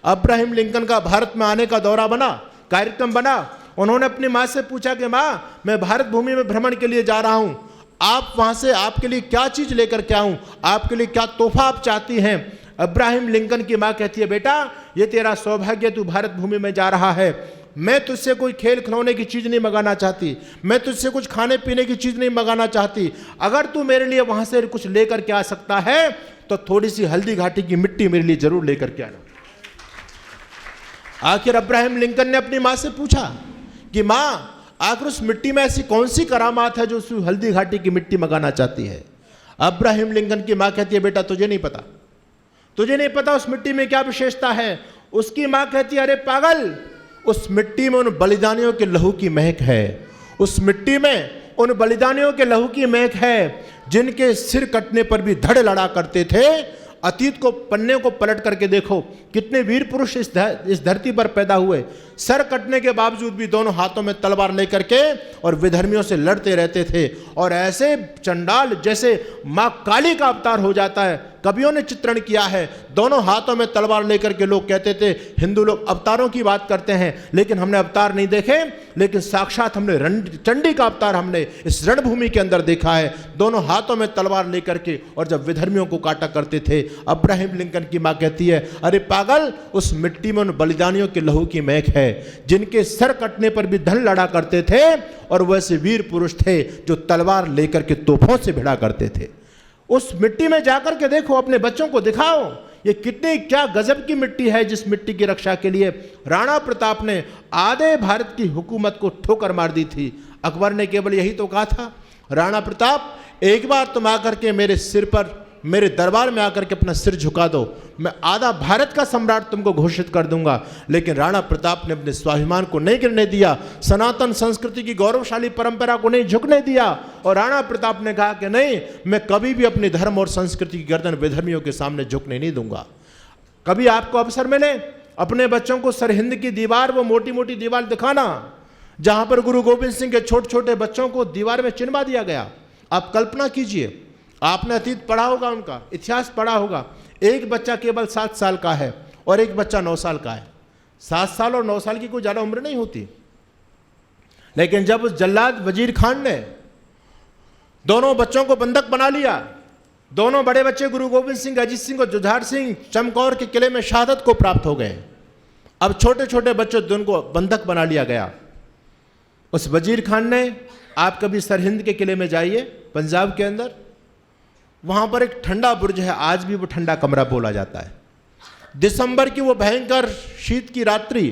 अब्राहम लिंकन का भारत में आने का दौरा बना, कार्यक्रम बना। उन्होंने अपनी माँ से पूछा कि माँ मैं भारत भूमि में भ्रमण के लिए जा रहा हूँ, आप वहाँ से आपके लिए क्या चीज़ लेकर के आऊँ, आपके लिए क्या तोहफा आप चाहती हैं। अब्राहम लिंकन की माँ कहती है बेटा ये तेरा सौभाग्य, तू भारत भूमि में जा रहा है। मैं तुझसे कोई खेल खिलौने की चीज़ नहीं मंगाना चाहती, मैं तुझसे कुछ खाने पीने की चीज़ नहीं मंगाना चाहती। अगर तू मेरे लिए वहाँ से कुछ लेकर के आ सकता है तो थोड़ी सी हल्दी घाटी की मिट्टी मेरे लिए जरूर लेकर के आना। आखिर अब्राहम लिंकन ने अपनी माँ से पूछा कि माँ आखिर उस मिट्टी में ऐसी कौन सी करामात है जो उस हल्दी घाटी की मिट्टी मंगाना चाहती है। अब्राहम लिंकन की माँ कहती है बेटा तुझे नहीं पता, तुझे नहीं पता उस मिट्टी में क्या विशेषता है। उसकी माँ कहती है अरे पागल, उस मिट्टी में उन बलिदानियों के लहू की महक है, उस मिट्टी में उन बलिदानियों के लहू की महक है जिनके सिर कटने पर भी धड़ लड़ा करते थे। अतीत को पन्ने को पलट करके देखो कितने वीर पुरुष इस धरती पर पैदा हुए, सर कटने के बावजूद भी दोनों हाथों में तलवार लेकर के और विधर्मियों से लड़ते रहते थे। और ऐसे चंडाल जैसे माँ काली का अवतार हो जाता है, कवियों ने चित्रण किया है, दोनों हाथों में तलवार लेकर के लोग कहते थे, हिंदू लोग अवतारों की बात करते हैं लेकिन हमने अवतार नहीं देखे, लेकिन साक्षात हमने चंडी का अवतार हमने इस रणभूमि के अंदर देखा है, दोनों हाथों में तलवार लेकर के, और जब विधर्मियों को काटा करते थे। अब्राहम लिंकन की माँ कहती है अरे पागल, उस मिट्टी में उन बलिदानियों के लहू की महक है जिनके सर कटने पर भी धड़ लड़ा करते थे, और वैसे वीर पुरुष थे जो तलवार लेकर के तोपों से भिड़ा करते थे। उस मिट्टी में जाकर के देखो, अपने बच्चों को दिखाओ ये कितनी क्या गजब की मिट्टी है, जिस मिट्टी की रक्षा के लिए राणा प्रताप ने आधे भारत की हुकूमत को ठोकर मार दी थी। अकबर ने केवल यही तो कहा था, राणा प्रताप एक बार तुम आकर के मेरे सिर पर, मेरे दरबार में आकर के अपना सिर झुका दो, मैं आधा भारत का सम्राट तुमको घोषित कर दूंगा। लेकिन राणा प्रताप ने अपने स्वाभिमान को नहीं गिरने दिया, सनातन संस्कृति की गौरवशाली परंपरा को नहीं झुकने दिया, और राणा प्रताप ने कहा कि नहीं, मैं कभी भी अपने धर्म और संस्कृति की गर्दन विधर्मियों के सामने झुकने नहीं दूंगा। कभी आपको अवसर मिले अपने बच्चों को सरहिंद की दीवार, वो मोटी मोटी दीवार दिखाना जहां पर गुरु गोविंद सिंह के छोटे छोटे बच्चों को दीवार में चिनवा दिया गया। आप कल्पना कीजिए, आपने अतीत पढ़ा होगा, उनका इतिहास पढ़ा होगा, एक बच्चा केवल 7 साल का है और एक बच्चा 9 साल का है। 7 साल और 9 साल की कोई ज़्यादा उम्र नहीं होती, लेकिन जब उस जल्लाद वजीर खान ने दोनों बच्चों को बंधक बना लिया, दोनों बड़े बच्चे गुरु गोविंद सिंह, अजीत सिंह और जुझार सिंह चमकौर के किले में शहादत को प्राप्त हो गए। अब छोटे छोटे बच्चों दोनों को बंधक बना लिया गया। उस वजीर खान ने, आप कभी सरहिंद के किले में जाइए पंजाब के अंदर, वहां पर एक ठंडा बुर्ज है, आज भी वो ठंडा कमरा बोला जाता है। दिसंबर की वो भयंकर शीत की रात्रि,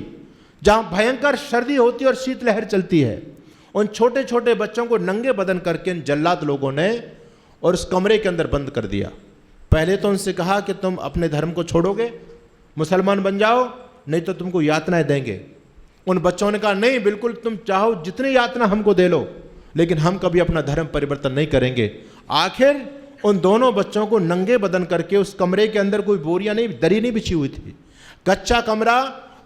जहां भयंकर सर्दी होती है और शीतलहर चलती है, उन छोटे छोटे बच्चों को नंगे बदन करके इन जल्लाद लोगों ने और उस कमरे के अंदर बंद कर दिया। पहले तो उनसे कहा कि तुम अपने धर्म को छोड़ोगे, मुसलमान बन जाओ, नहीं तो तुमको यातनाएं देंगे। उन बच्चों ने कहा नहीं, बिल्कुल तुम चाहो जितनी यातना हमको दे लो, लेकिन हम कभी अपना धर्म परिवर्तन नहीं करेंगे। आखिर उन दोनों बच्चों को नंगे बदन करके उस कमरे के अंदर, कोई बोरियां नहीं, दरी नहीं बिछी हुई थी, कच्चा कमरा,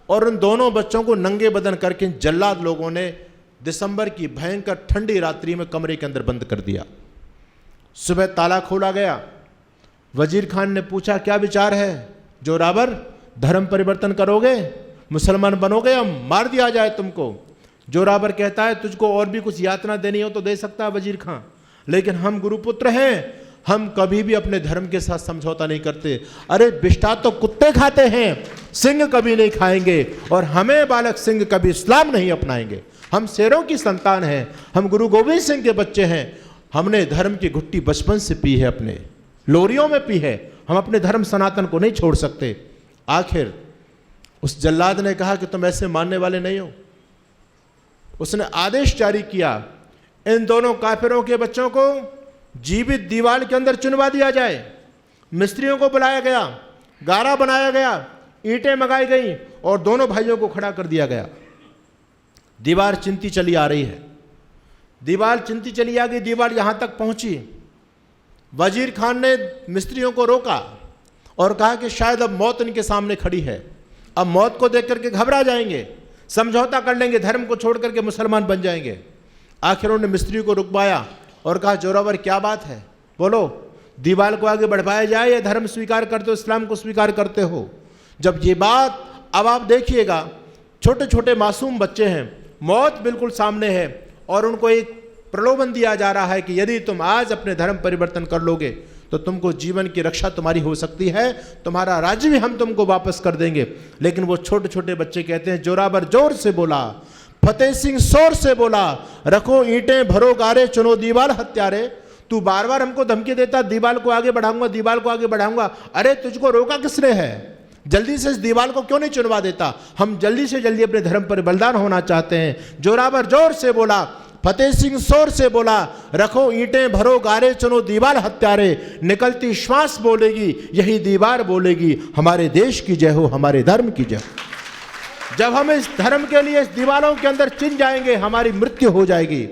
और उन दोनों बच्चों को नंगे बदन करके जल्लाद लोगों ने दिसंबर की भयंकर ठंडी रात्रि में कमरे के अंदर बंद कर दिया। सुबह ताला खोला गया। वजीर खान ने पूछा क्या विचार है जोरावर, धर्म परिवर्तन करोगे, मुसलमान बनोगे या मार दिया जाए तुमको। जोरावर कहता है तुझको और भी कुछ यातना देनी हो तो दे सकता है वजीर खान, लेकिन हम गुरुपुत्र हैं, हम कभी भी अपने धर्म के साथ समझौता नहीं करते। अरे बिष्टा तो कुत्ते खाते हैं, सिंह कभी नहीं खाएंगे, और हमें बालक सिंह कभी इस्लाम नहीं अपनाएंगे। हम शेरों की संतान हैं, हम गुरु गोविंद सिंह के बच्चे हैं। हमने धर्म की घुट्टी बचपन से पी है, अपने लोरियों में पी है। हम अपने धर्म सनातन को नहीं छोड़ सकते। आखिर उस जल्लाद ने कहा कि तुम ऐसे मानने वाले नहीं हो। उसने आदेश जारी किया, इन दोनों काफिरों के बच्चों को जीवित दीवार के अंदर चुनवा दिया जाए। मिस्त्रियों को बुलाया गया, गारा बनाया गया, ईंटें मंगाई गई और दोनों भाइयों को खड़ा कर दिया गया। दीवार चिंती चली आ रही है, दीवार चिंती चली आ गई, दीवार यहां तक पहुंची। वजीर खान ने मिस्त्रियों को रोका और कहा कि शायद अब मौत इनके सामने खड़ी है, अब मौत को देख करके घबरा जाएंगे, समझौता कर लेंगे, धर्म को छोड़ करके मुसलमान बन जाएंगे। आखिर उन्होंने मिस्त्री को रुकवाया और कहा, जोरावर क्या बात है, बोलो, दीवार को आगे बढ़वाया जाए या धर्म स्वीकार करते हो, इस्लाम को स्वीकार करते हो? जब ये बात, अब आप देखिएगा, छोटे छोटे मासूम बच्चे हैं, मौत बिल्कुल सामने है और उनको एक प्रलोभन दिया जा रहा है कि यदि तुम आज अपने धर्म परिवर्तन कर लोगे तो तुमको जीवन की रक्षा तुम्हारी हो सकती है, तुम्हारा राज्य भी हम तुमको वापस कर देंगे। लेकिन वो छोटे छोटे बच्चे कहते हैं, जोरावर जोर से बोला, फतेह सिंह जोर से बोला, रखो ईंटें भरो गारे, चुनो दीवार हत्यारे। तू बार बार हमको धमकी देता, दीवार को आगे बढ़ाऊंगा, दीवार को आगे बढ़ाऊंगा। अरे तुझको रोका किसने है? जल्दी से इस दीवार को क्यों नहीं चुनवा देता? हम जल्दी से जल्दी अपने धर्म पर बलिदान होना चाहते हैं। जोरावर जोर से बोला, फतेह सिंह जोर से बोला, रखो ईंटें भरो गारे, चुनो दीवार हत्यारे। निकलती श्वास बोलेगी, यही दीवार बोलेगी, हमारे देश की जय हो, हमारे धर्म की जय। जब हम इस धर्म के लिए इस दीवारों के अंदर चिन जाएंगे, हमारी मृत्यु हो जाएगी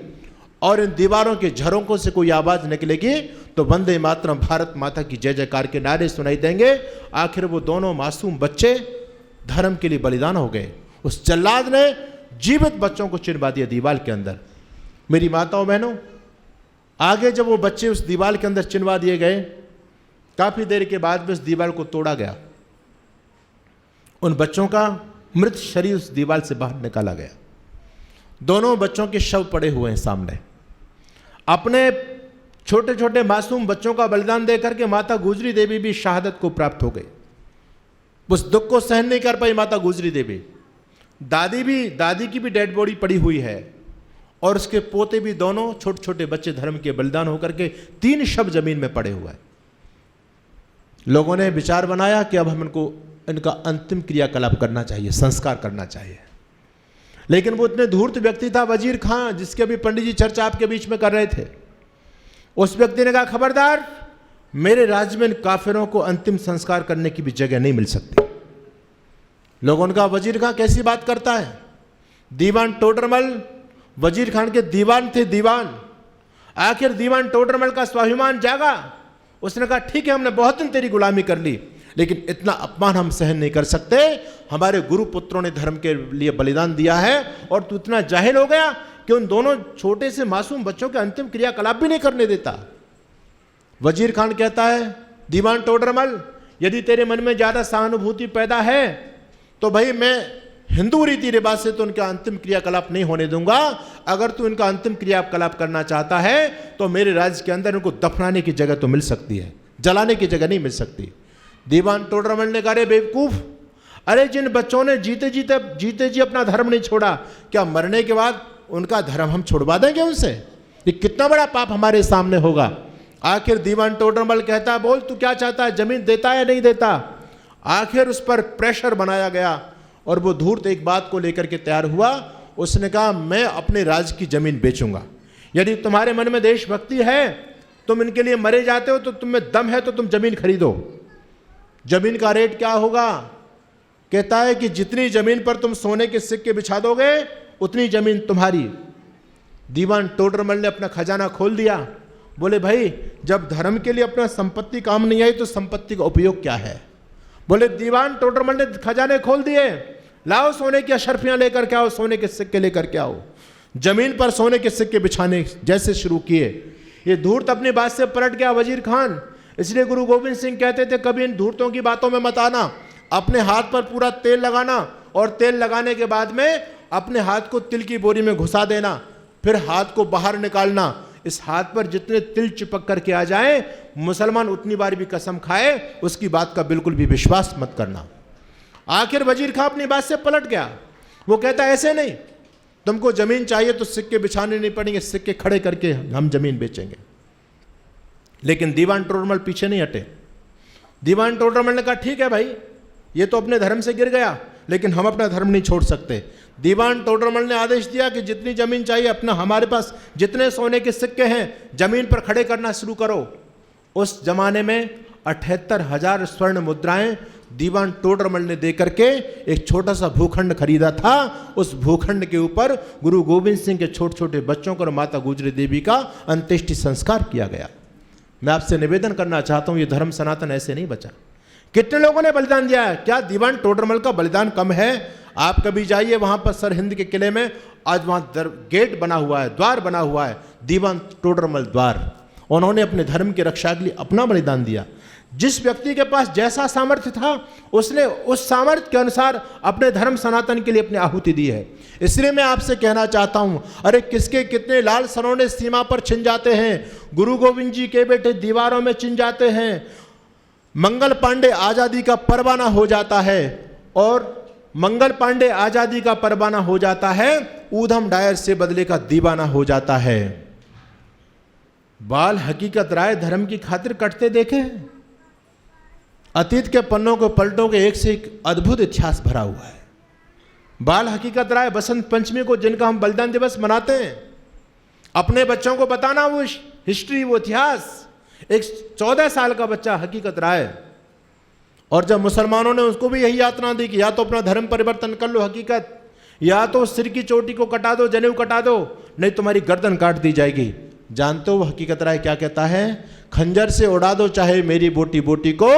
और इन दीवारों के झरोकों से कोई आवाज निकलेगी तो वंदे मातरम, भारत माता की जय जयकार के नारे सुनाई देंगे। आखिर वो दोनों मासूम बच्चे धर्म के लिए बलिदान हो गए। उस जल्लाद ने जीवित बच्चों को चिनवा दिया दीवार के अंदर। मेरी माताओं बहनों, आगे जब वो बच्चे उस दीवार के अंदर चिनवा दिए गए, काफी देर के बाद भी उस दीवार को तोड़ा गया। उन बच्चों का मृत शरीर उस दीवार से बाहर निकाला गया। दोनों बच्चों के शव पड़े हुए हैं सामने। अपने छोटे छोटे मासूम बच्चों का बलिदान देकर के माता गुजरी देवी भी शहादत को प्राप्त हो गई। उस दुख को सहन नहीं कर पाई माता गुजरी देवी। दादी की भी डेड बॉडी पड़ी हुई है और उसके पोते भी, दोनों छोटे छोटे बच्चे धर्म के बलिदान होकर के 3 शव जमीन में पड़े हुए हैं। लोगों ने विचार बनाया कि अब हम इनका अंतिम क्रियाकलाप करना चाहिए, संस्कार करना चाहिए। लेकिन वो इतने धूर्त व्यक्ति था वजीर खां, जिसके भी पंडित जी चर्चा आपके बीच में कर रहे थे। उस व्यक्ति ने कहा, खबरदार, मेरे राज्य में काफिरों को अंतिम संस्कार करने की भी जगह नहीं मिल सकती। लोगों ने कहा, वजीर खां कैसी बात करता है? दीवान टोडरमल वजीर खान के दीवान थे, दीवान। आखिर दीवान टोडरमल का स्वाभिमान जागा। उसने कहा, ठीक है, हमने बहुत दिन तेरी गुलामी कर ली, लेकिन इतना अपमान हम सहन नहीं कर सकते। हमारे गुरु पुत्रों ने धर्म के लिए बलिदान दिया है और तू इतना जाहिल हो गया कि उन दोनों छोटे से मासूम बच्चों के अंतिम क्रियाकलाप भी नहीं करने देता। वजीर खान कहता है, दीवान टोडरमल, यदि तेरे मन में ज्यादा सहानुभूति पैदा है तो भाई मैं हिंदू रीति रिवाज से तो उनका अंतिम क्रियाकलाप नहीं होने दूंगा। अगर तू इनका अंतिम क्रियाकलाप करना चाहता है तो मेरे राज्य के अंदर उनको दफनाने की जगह तो मिल सकती है, जलाने की जगह नहीं मिल सकती। दीवान टोडरमल ने कहा, अरे बेवकूफ, अरे जिन बच्चों ने जीते जी अपना धर्म नहीं छोड़ा, क्या मरने के बाद उनका धर्म हम छुड़वा देंगे उनसे? ये कितना बड़ा पाप हमारे सामने होगा। आखिर दीवान टोडरमल कहता है, बोल तू क्या चाहता है, जमीन देता है या नहीं देता? आखिर उस पर प्रेशर बनाया गया और वो धूर्त एक बात को लेकर के तैयार हुआ। उसने कहा, मैं अपने राज्य की जमीन बेचूंगा। यदि तुम्हारे मन में देशभक्ति है, तुम इनके लिए मरे जाते हो, तो तुम में दम है तो तुम जमीन खरीदो। जमीन का रेट क्या होगा? कहता है कि जितनी जमीन पर तुम सोने के सिक्के बिछा दोगे उतनी जमीन तुम्हारी। दीवान टोडरमल ने अपना खजाना खोल दिया। बोले, भाई जब धर्म के लिए अपना संपत्ति काम नहीं आई तो संपत्ति का उपयोग क्या है? बोले, दीवान टोडरमल ने खजाने खोल दिए, लाओ सोने की अशर्फियां लेकर के आओ, सोने के सिक्के लेकर के आओ। जमीन पर सोने के सिक्के बिछाने जैसे शुरू किए। ये धूर्त अपनी बात से पलट गया वजीर खान। इसलिए गुरु गोविंद सिंह कहते थे, कभी इन धूर्तों की बातों में मत आना। अपने हाथ पर पूरा तेल लगाना और तेल लगाने के बाद में अपने हाथ को तिल की बोरी में घुसा देना, फिर हाथ को बाहर निकालना। इस हाथ पर जितने तिल चिपक करके आ जाए, मुसलमान उतनी बार भी कसम खाए, उसकी बात का बिल्कुल भी विश्वास मत करना। आखिर वजीर खां अपनी बात से पलट गया। वो कहता ऐसे नहीं, तुमको जमीन चाहिए तो सिक्के बिछाने नहीं पड़ेंगे, सिक्के खड़े करके हम जमीन बेचेंगे। लेकिन दीवान टोडरमल पीछे नहीं हटे। दीवान टोडरमल ने कहा ठीक है भाई, ये तो अपने धर्म से गिर गया, लेकिन हम अपना धर्म नहीं छोड़ सकते। दीवान टोडरमल ने आदेश दिया कि जितनी जमीन चाहिए अपना, हमारे पास जितने सोने के सिक्के हैं जमीन पर खड़े करना शुरू करो। उस जमाने में 78,000 स्वर्ण मुद्राएं दीवान टोडरमल ने देकर के एक छोटा सा भूखंड खरीदा था। उस भूखंड के ऊपर गुरु गोविंद सिंह के छोटे छोटे बच्चों को और माता गुजरी देवी का अंत्येष्टि संस्कार किया गया। मैं आपसे निवेदन करना चाहता हूं, ये धर्म सनातन ऐसे नहीं बचा। कितने लोगों ने बलिदान दिया है? क्या दीवान टोडरमल का बलिदान कम है? आप कभी जाइए वहां पर सरहिंद के किले में, आज वहां गेट बना हुआ है, द्वार बना हुआ है, दीवान टोडरमल द्वार। उन्होंने अपने धर्म की रक्षा के लिए अपना बलिदान दिया। जिस व्यक्ति के पास जैसा सामर्थ्य था, उसने उस सामर्थ्य के अनुसार अपने धर्म सनातन के लिए अपनी आहुति दी है। इसलिए मैं आपसे कहना चाहता हूं, अरे किसके कितने लाल सरोने सीमा पर छिन जाते हैं, गुरु गोविंद जी के बेटे दीवारों में छिन जाते हैं, मंगल पांडे आजादी का परवाना हो जाता है, और मंगल पांडे आजादी का परवाना हो जाता है, ऊधम डायर से बदले का दीवाना हो जाता है। बाल हकीकत राय धर्म की खातिर कटते देखे हैं। अतीत के पन्नों को पलटों के एक से एक अद्भुत इतिहास भरा हुआ है। बाल हकीकत राय बसंत पंचमी को, जिनका हम बलिदान दिवस मनाते हैं, अपने बच्चों को बताना वो हिस्ट्री, वो इतिहास। एक 14 साल का बच्चा हकीकत राय, और जब मुसलमानों ने उसको भी यही यातना दी कि या तो अपना धर्म परिवर्तन कर लो हकीकत, या तो सिर की चोटी को कटा दो, जनेऊ कटा दो, नहीं तुम्हारी गर्दन काट दी जाएगी। जानते हो वो हकीकत राय क्या कहता है? खंजर से उड़ा दो चाहे मेरी बोटी बोटी को,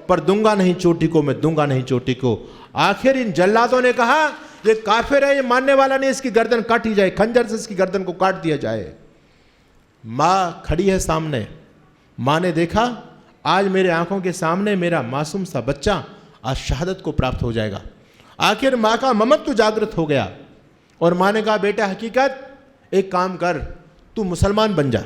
पर दूंगा नहीं चोटी को, मैं दूंगा नहीं चोटी को। आखिर इन जल्लादों ने कहा ये काफिर है, ये मानने वाला नहीं, इसकी गर्दन काटी जाए, खंजर से इसकी गर्दन को काट दिया जाए। माँ खड़ी है सामने, माँ ने देखा आज मेरे आंखों के सामने मेरा मासूम सा बच्चा आज शहादत को प्राप्त हो जाएगा। आखिर माँ का ममत्व जागृत हो गया, और माँ ने कहा बेटा हकीकत एक काम कर, तू मुसलमान बन जा।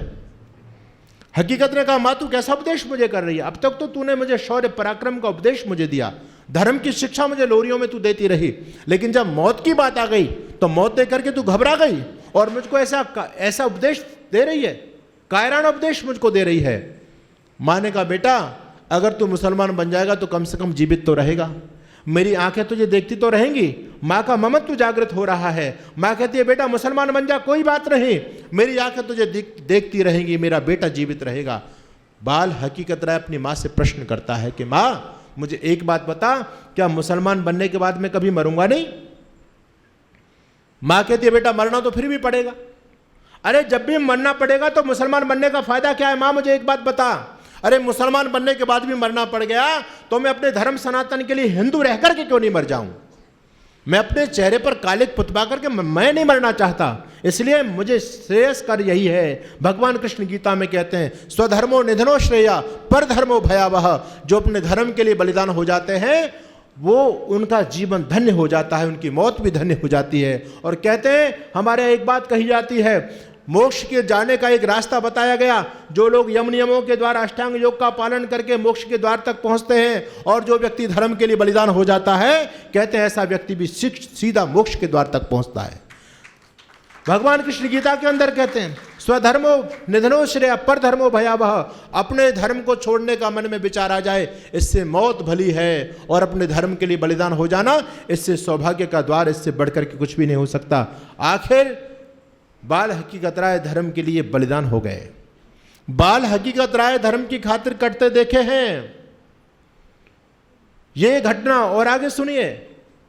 हकीकत ने कहा माँ तू कैसा उपदेश मुझे कर रही है? अब तक तो तूने मुझे शौर्य पराक्रम का उपदेश मुझे दिया, धर्म की शिक्षा मुझे लोरियों में तू देती रही, लेकिन जब मौत की बात आ गई तो मौत दे करके तू घबरा गई और मुझको ऐसा उपदेश दे रही है, कायराना उपदेश मुझको दे रही है। माँ ने कहा बेटा अगर तू मुसलमान बन जाएगा तो कम से कम जीवित तो रहेगा, मेरी आंखें तुझे देखती तो रहेंगी। माँ का ममत्व जागृत हो रहा है। माँ कहती है बेटा मुसलमान बन जा, कोई बात नहीं, मेरी आंखें तुझे देखती रहेंगी, मेरा बेटा जीवित रहेगा। बाल हकीकत राय अपनी माँ से प्रश्न करता है कि माँ मुझे एक बात बता, क्या मुसलमान बनने के बाद मैं कभी मरूंगा नहीं? माँ कहती है बेटा मरना तो फिर भी पड़ेगा। अरे जब भी मरना पड़ेगा तो मुसलमान बनने का फायदा क्या है? माँ मुझे एक बात बता, अरे मुसलमान बनने के बाद भी मरना पड़ गया तो मैं अपने धर्म सनातन के लिए हिंदू रह करके क्यों नहीं मर जाऊं? मैं अपने चेहरे पर कालिक पुतवा करके मैं नहीं मरना चाहता। इसलिए मुझे श्रेयस्कर यही है, भगवान कृष्ण गीता में कहते हैं स्वधर्मो निधनो श्रेया पर धर्मो भयावह। जो अपने धर्म के लिए बलिदान हो जाते हैं वो उनका जीवन धन्य हो जाता है, उनकी मौत भी धन्य हो जाती है। और कहते हैं हमारे एक बात कही जाती है, मोक्ष के जाने का एक रास्ता बताया गया। जो लोग यम नियमों के द्वारा अष्टांग योग का पालन करके मोक्ष के द्वार तक पहुंचते हैं और जो व्यक्ति धर्म के लिए बलिदान हो जाता है, कहते हैं ऐसा व्यक्ति भी सीधा मोक्ष के द्वार तक पहुंचता है। भगवान कृष्ण गीता के अंदर कहते हैं स्वधर्मो निधनो श्रेय पर धर्मो भयावह। अपने धर्म को छोड़ने का मन में विचार आ जाए इससे मौत भली है, और अपने धर्म के लिए बलिदान हो जाना इससे सौभाग्य का द्वार, इससे बढ़कर के कुछ भी नहीं हो सकता। आखिर बाल हकीकत राय धर्म के लिए बलिदान हो गए। बाल हकीकत राय धर्म की खातिर कटते देखे हैं। ये घटना और आगे सुनिए,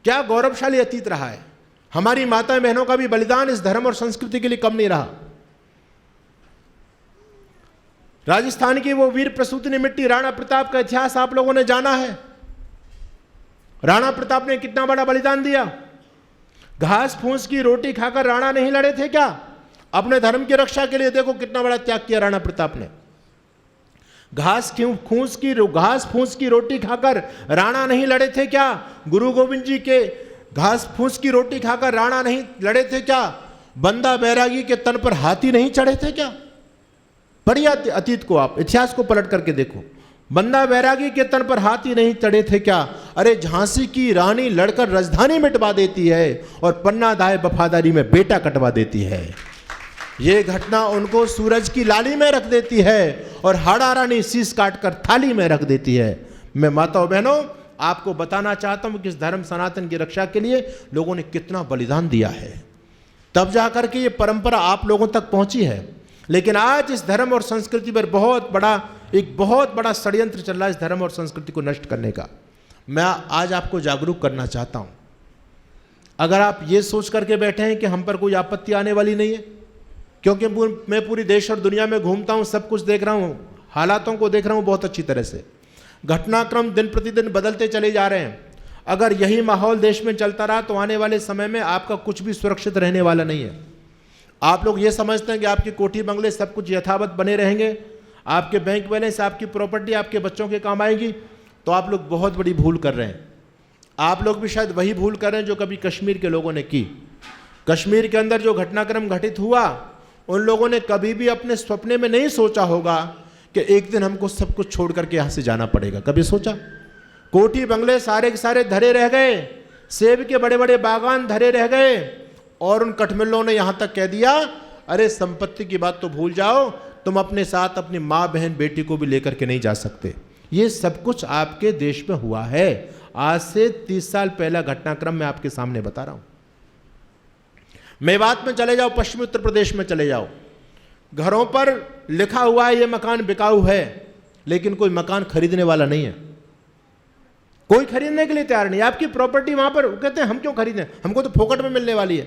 क्या गौरवशाली अतीत रहा है। हमारी माता बहनों का भी बलिदान इस धर्म और संस्कृति के लिए कम नहीं रहा। राजस्थान की वो वीर प्रसूतिनी मिट्टी राणा प्रताप का इतिहास आप लोगों ने जाना है। राणा प्रताप ने कितना बड़ा बलिदान दिया। घास फूस की रोटी खाकर राणा नहीं लड़े थे क्या? अपने धर्म की रक्षा के लिए देखो कितना बड़ा त्याग किया राणा प्रताप ने। घास फूस की रोटी खाकर राणा नहीं लड़े थे क्या? गुरु गोविंद जी के घास फूस की रोटी खाकर राणा नहीं लड़े थे क्या? बंदा बैरागी के तन पर हाथी नहीं चढ़े थे क्या? पढ़िए अतीत को, आप इतिहास को पलट करके देखो। बंदा बैरागी के तन पर हाथी नहीं चढ़े थे क्या, अरे झांसी की रानी लड़कर राजधानी मिटवा देती है और पन्ना दाए वफादारी में बेटा कटवा देती है। ये घटना उनको सूरज की लाली में रख देती है और हाड़ा रानी शीश काट कर थाली में रख देती है। मैं माताओं बहनों आपको बताना चाहता हूं कि इस धर्म सनातन की रक्षा के लिए लोगों ने कितना बलिदान दिया है, तब जाकर के ये परंपरा आप लोगों तक पहुंची है। लेकिन आज इस धर्म और संस्कृति पर एक बहुत बड़ा षड्यंत्र चल रहा है इस धर्म और संस्कृति को नष्ट करने का। मैं आज आपको जागरूक करना चाहता हूं। अगर आप ये सोच करके बैठे हैं कि हम पर कोई आपत्ति आने वाली नहीं है, क्योंकि मैं पूरी देश और दुनिया में घूमता हूं, सब कुछ देख रहा हूं, हालातों को देख रहा हूं बहुत अच्छी तरह से। घटनाक्रम दिन प्रतिदिन बदलते चले जा रहे हैं। अगर यही माहौल देश में चलता रहा तो आने वाले समय में आपका कुछ भी सुरक्षित रहने वाला नहीं है। आप लोग ये समझते हैं कि आपकी कोठी बंगले सब कुछ यथावत बने रहेंगे, आपके बैंक बैलेंस, आपकी प्रॉपर्टी आपके बच्चों के काम आएगी, तो आप लोग बहुत बड़ी भूल कर रहे हैं। आप लोग भी शायद वही भूल कर रहे हैं जो कभी कश्मीर के लोगों ने की। कश्मीर के अंदर जो घटनाक्रम घटित हुआ, उन लोगों ने कभी भी अपने सपने में नहीं सोचा होगा कि एक दिन हमको सब कुछ छोड़ करके यहाँ से जाना पड़ेगा। कभी सोचा? कोठी बंगले सारे के सारे धरे रह गए, सेब के बड़े बड़े बागान धरे रह गए, और उन कठमिलों ने यहाँ तक कह दिया, अरे संपत्ति की बात तो भूल जाओ, तुम अपने साथ अपनी माँ बहन बेटी को भी लेकर के नहीं जा सकते। ये सब कुछ आपके देश में हुआ है। आज से 30 साल पहला घटनाक्रम मैं आपके सामने बता रहा हूं। मेवात में चले जाओ, पश्चिमी उत्तर प्रदेश में चले जाओ, घरों पर लिखा हुआ है ये मकान बिकाऊ है, लेकिन कोई मकान खरीदने वाला नहीं है, कोई खरीदने के लिए तैयार नहीं। आपकी प्रॉपर्टी वहां पर कहते हैं हम क्यों खरीदें, हमको तो फोकट में मिलने वाली है।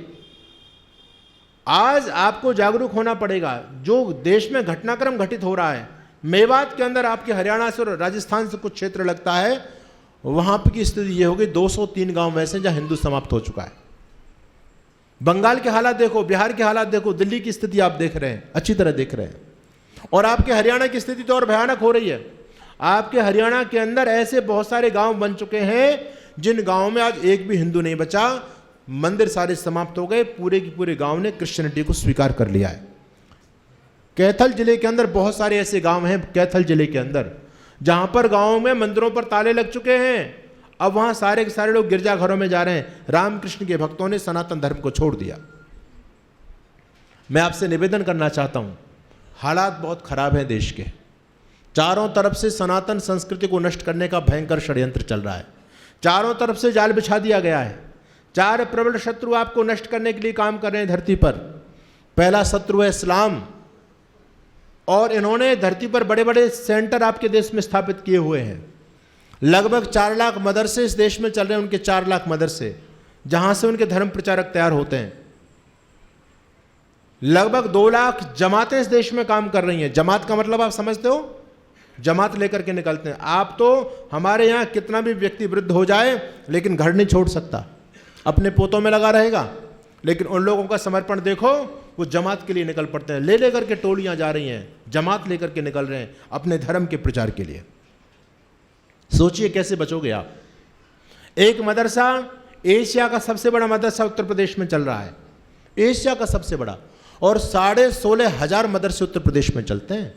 आज आपको जागरूक होना पड़ेगा। जो देश में घटनाक्रम घटित हो रहा है, मेवात के अंदर आपके हरियाणा से और राजस्थान से कुछ क्षेत्र लगता है, वहां पर की स्थिति यह होगी 203 गांव वैसे जहां हिंदू समाप्त हो चुका है। बंगाल के हालात देखो, बिहार के हालात देखो, दिल्ली की स्थिति आप देख रहे हैं, अच्छी तरह देख रहे हैं। और आपके हरियाणा की स्थिति तो और भयानक हो रही है। आपके हरियाणा के अंदर ऐसे बहुत सारे गांव बन चुके हैं जिन गांवों में आज एक भी हिंदू नहीं बचा, मंदिर सारे समाप्त हो गए, पूरे की पूरे गांव ने क्रिश्चियनिटी को स्वीकार कर लिया है। कैथल जिले के अंदर बहुत सारे ऐसे गांव हैं, कैथल जिले के अंदर, जहां पर गांवों में मंदिरों पर ताले लग चुके हैं। अब वहां सारे के सारे लोग गिरजाघरों में जा रहे हैं। रामकृष्ण के भक्तों ने सनातन धर्म को छोड़ दिया। मैं आपसे निवेदन करना चाहता हूं, हालात बहुत खराब हैं देश के। चारों तरफ से सनातन संस्कृति को नष्ट करने का भयंकर षड्यंत्र चल रहा है। चारों तरफ से जाल बिछा दिया गया है। चार प्रबल शत्रु आपको नष्ट करने के लिए काम कर रहे हैं धरती पर। पहला शत्रु है इस्लाम, और इन्होंने धरती पर बड़े बड़े सेंटर आपके देश में स्थापित किए हुए हैं। लगभग 4 लाख मदरसे इस देश में चल रहे हैं, उनके 4 लाख मदरसे, जहां से उनके धर्म प्रचारक तैयार होते हैं। लगभग 2 लाख जमातें इस देश में काम कर रही हैं। जमात का मतलब आप समझते हो? जमात लेकर के निकलते हैं। आप तो हमारे यहाँ कितना भी व्यक्ति वृद्ध हो जाए लेकिन घर नहीं छोड़ सकता, अपने पोतों में लगा रहेगा। लेकिन उन लोगों का समर्पण देखो, वो जमात के लिए निकल पड़ते हैं। ले लेकर के टोलियां जा रही हैं, जमात लेकर के निकल रहे हैं अपने धर्म के प्रचार के लिए। सोचिए कैसे बचोगे आप। एक मदरसा, एशिया का सबसे बड़ा मदरसा उत्तर प्रदेश में चल रहा है, एशिया का सबसे बड़ा, और 16,500 मदरसे उत्तर प्रदेश में चलते हैं।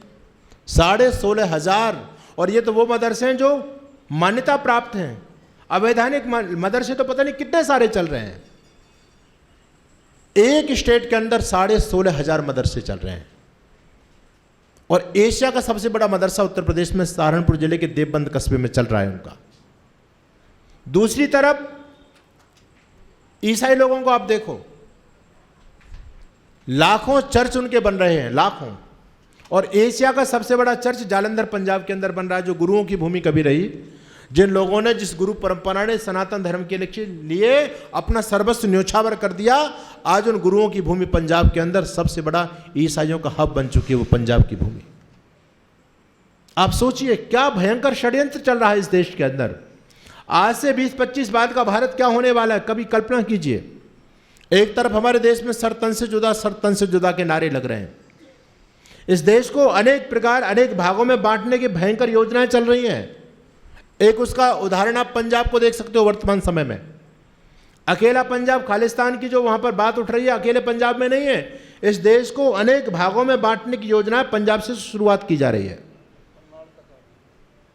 16,500। और ये तो वो मदरसे हैं जो मान्यता प्राप्त हैं। अवैधानिक मदरसे तो पता नहीं कितने सारे चल रहे हैं। एक स्टेट के अंदर 16,500 मदरसे चल रहे हैं। और एशिया का सबसे बड़ा मदरसा उत्तर प्रदेश में सहारनपुर जिले के देवबंद कस्बे में चल रहा है उनका। दूसरी तरफ ईसाई लोगों को आप देखो, लाखों चर्च उनके बन रहे हैं, लाखों। और एशिया का सबसे बड़ा चर्च जालंधर पंजाब के अंदर बन रहा है, जो गुरुओं की भूमि कभी रही। जिन लोगों ने, जिस गुरु परंपरा ने सनातन धर्म के लिए अपना सर्वस्व न्योछावर कर दिया, आज उन गुरुओं की भूमि पंजाब के अंदर सबसे बड़ा ईसाइयों का हब बन चुकी है, वो पंजाब की भूमि। आप सोचिए क्या भयंकर षड्यंत्र चल रहा है इस देश के अंदर। आज से 20-25 बाद का भारत क्या होने वाला है, कभी कल्पना कीजिए। एक तरफ हमारे देश में सरतन से जुदा, सरतन से जुदा के नारे लग रहे हैं। इस देश को अनेक प्रकार, अनेक भागों में बांटने की भयंकर योजनाएं चल रही हैं। एक उसका उदाहरण आप पंजाब को देख सकते हो वर्तमान समय में। अकेला पंजाब, खालिस्तान की जो वहां पर बात उठ रही है, अकेले पंजाब में नहीं है। इस देश को अनेक भागों में बांटने की योजना पंजाब से शुरुआत की जा रही है,